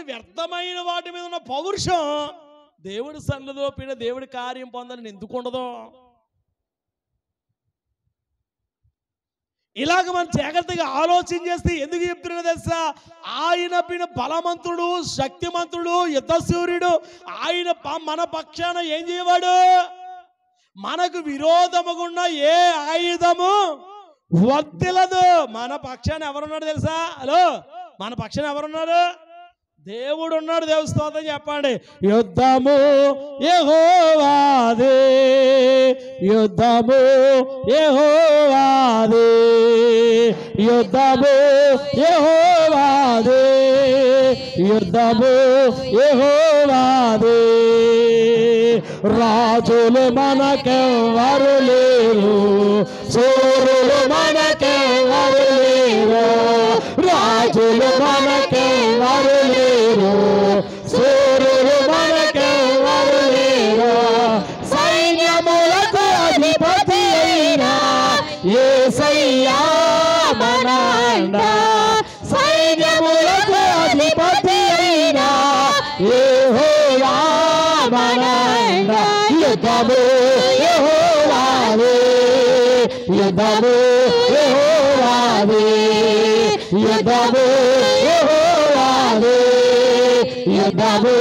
వ్యర్థమైన వాటి మీద ఉన్న పౌరుషం దేవుడి సన్నిధిలో పైన దేవుడి కార్యం పొందాలని ఎందుకు ఉండదు? ఇలాగ మనం జాగ్రత్తగా ఆలోచన చేస్తే ఎందుకు చెప్తున్నా తెలుసా? ఆయన పైన బలవంతుడు, శక్తిమంతుడు, యుద్ధసూర్యుడు. ఆయన మన పక్షాన ఏం చేయవాడు? మనకు విరోధముగున్న ఏ ఆయుధము వర్తిల్లదు. మన పక్షాన ఎవరున్నాడు తెలుసా? హలో, మన పక్షాన ఎవరున్నాడు? దేవుడు ఉన్నాడు. దేవుని స్తోత్రం చెప్పండి. యుద్ధము యెహోవాదే, యుద్ధము యెహోవాదే, యుద్ధము యెహోవాదే, యుద్ధము యెహోవాదే. రాజులు మనకెవ్వరు లేరు, సూరులు మనకెవ్వరు లేరు, రాజులు మనకెవ్వరు లేరు, సూరులు మనకెవ్వరు లేరు. సైన్యములకు అధిపతి అయినా యేసయ్యా మన అండ, సైన్యములకు అధిపతి అయినా యెహోవా మన అండ. యుద్ధము యెహోవాదే, యుద్ధము యెహోవాదే, యుద్ధము యెహోవాదే, యుద్ధము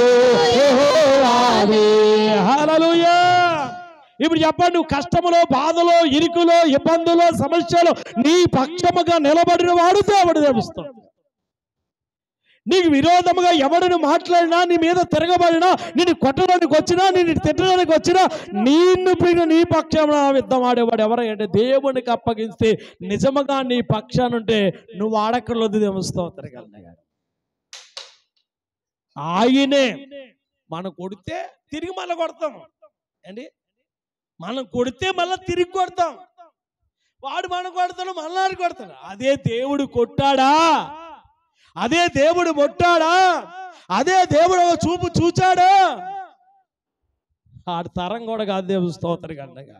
యెహోవాదే. హల్లెలూయా. ఇప్పుడు చెప్పండి, నువ్వు కష్టములో, బాధలో, ఇరుకులో, ఇబ్బందులో, సమస్యలో నీ పక్షముగా నిలబడిన వాడు దేవుడు. దేవస్తాడు. నీకు విరోధముగా ఎవడిని మాట్లాడినా, నీ మీద తిరగబడినా, నిన్ను కొట్టడానికి వచ్చినా, నిన్ను తిట్టడానికి వచ్చినా, నీ పక్షాన యుద్ధం ఆడేవాడు ఎవరంటే దేవునికి అప్పగిస్తే నిజముగా నీ పక్షానుంటే నువ్వు ఆడక్కర్లేదు. దేవుని స్తోత్రం. ఆయనే మనం కొడితే తిరిగి మళ్ళీ కొడతాం అండి. మనం కొడితే మళ్ళీ తిరిగి కొడతాం. వాడు మనం కొడతాడు, మళ్ళీ కొడతాడు. అదే దేవుడు కొట్టాడా, అదే దేవుడు మొట్టాడా, అదే దేవుడు చూపు చూచాడా, ఆడు తరం కూడా కాదు. దేవుని స్తోత్రం గండగా.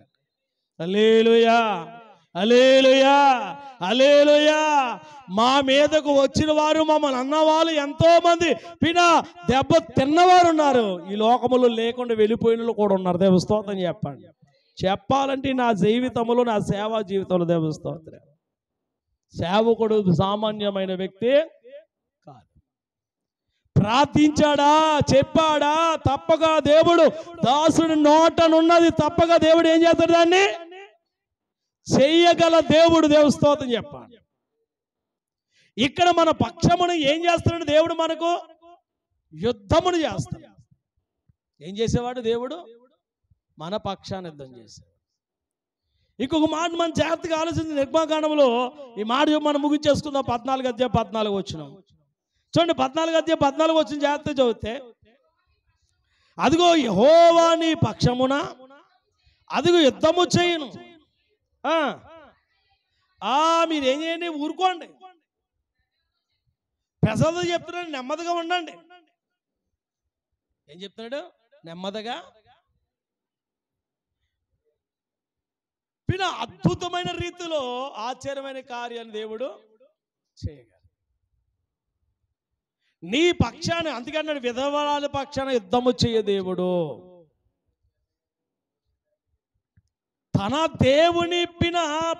హల్లెలూయా, హల్లెలూయా, హల్లెలూయా. మా మీదకు వచ్చిన వారు, మమ్మల్ని అన్నవాళ్ళు ఎంతో మంది పిన దెబ్బ తిన్నవారు ఉన్నారు. ఈ లోకములో లేకుండా వెళ్ళిపోయిన కూడా ఉన్నారు. దేవుని స్తోత్రం చెప్పండి. చెప్పాలంటే నా జీవితంలో, నా సేవా జీవితంలో దేవుని స్తోత్రం. సేవకుడు సామాన్యమైన వ్యక్తి కాదు. ప్రార్థించాడా, చెప్పాడా? తప్పగా దేవుడు దాసుడి నోటనున్నది తప్పగా దేవుడు ఏం చేస్తాడు? దాన్ని చెయ్యగల దేవుడు. దేవుడు స్తోత్రం చెప్పాలి. ఇక్కడ మన పక్షమును ఏం చేస్తున్నాడు దేవుడు? మనకు యుద్ధమును చేస్తాడు. ఏం చేసేవాడు దేవుడు? మన పక్షాన్ని యుద్ధం చేశాడు. ఇంకొక మాట మనం జాగ్రత్తగా ఆలోచించి నిర్మాకాండంలో ఈ మాట మనం ముగించేసుకుందాం. 14 వచ్చినాం చూడండి. 14 వచ్చిన జాగ్రత్త చదివితే, అదిగో యెహోవా నీ పక్షమున, అదిగో యుద్ధము చేయను. మీరు ఏం చేయండి? ఊరుకోండి. ప్రసాదం చెప్తున్నాడు, నెమ్మదిగా ఉండండి. ఏం చెప్తున్నాడు? నెమ్మదిగా. పిన అద్భుతమైన రీతిలో ఆశ్చర్యమైన కార్యాన్ని దేవుడు చేయగలడు. నీ పక్షాన్ని, అందుకన్నాడు విధవరాల పక్షాన యుద్ధము చేయ దేవుడు. తన దేవుని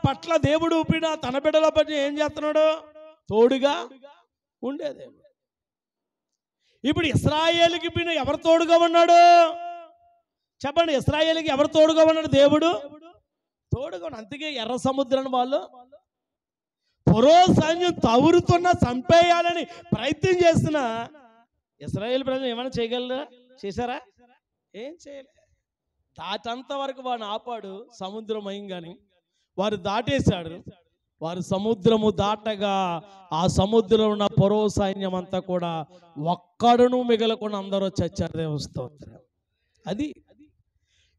పట్ల దేవుడు తన బిడ్డల పట్ల ఏం చేస్తున్నాడు? తోడుగా ఉండేదేవుడు. ఇప్పుడు ఇశ్రాయేలుకి ఎవరు తోడుగా ఉన్నాడు? చెప్పండి. ఇశ్రాయేలుకి ఎవరు తోడుగా ఉన్నాడు? దేవుడు తోడుగా. అందుకే ఎర్ర సముద్రాన్ని వాళ్ళు ఫరో సైన్యం తవురుతున్న చంపేయాలని ప్రయత్నం చేస్తున్నా ఇశ్రాయేలు ప్రజలు ఏమైనా చేయగలరా? చేశారా? ఏం చేయలే. దాటంత వరకు వాడిని ఆపాడు సముద్రం అయింగాని. వారు దాటేశాడు. వారు సముద్రము దాటగా ఆ సముద్రంలో ఉన్న ఫరో సైన్యం అంతా కూడా ఒక్కడును మిగలకుండా అందరూ చచ్చారు. దేవుని స్తోత్రం. అది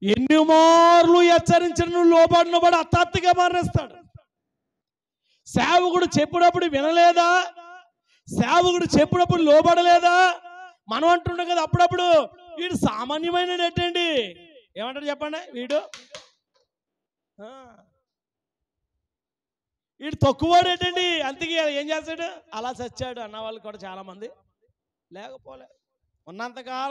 ఎన్ని మార్లు హెచ్చరించిన లోబడిన వాడు హఠాత్తుగా మరణిస్తాడు. సేవకుడు చెప్పినప్పుడు వినలేదా? సేవకుడు చెప్పినప్పుడు లోబడలేదా? మనం అంటుండే కదా అప్పుడప్పుడు, వీడు సామాన్యమైన ఏంటండి? ఏమంటారు చెప్పండి? వీడు తక్కువవాడు ఏంటండి? అందుకే ఏం చేస్తాడు? అలా చచ్చాడు అన్న వాళ్ళు కూడా చాలా మంది లేకపోలే. ఉన్నంతకాలం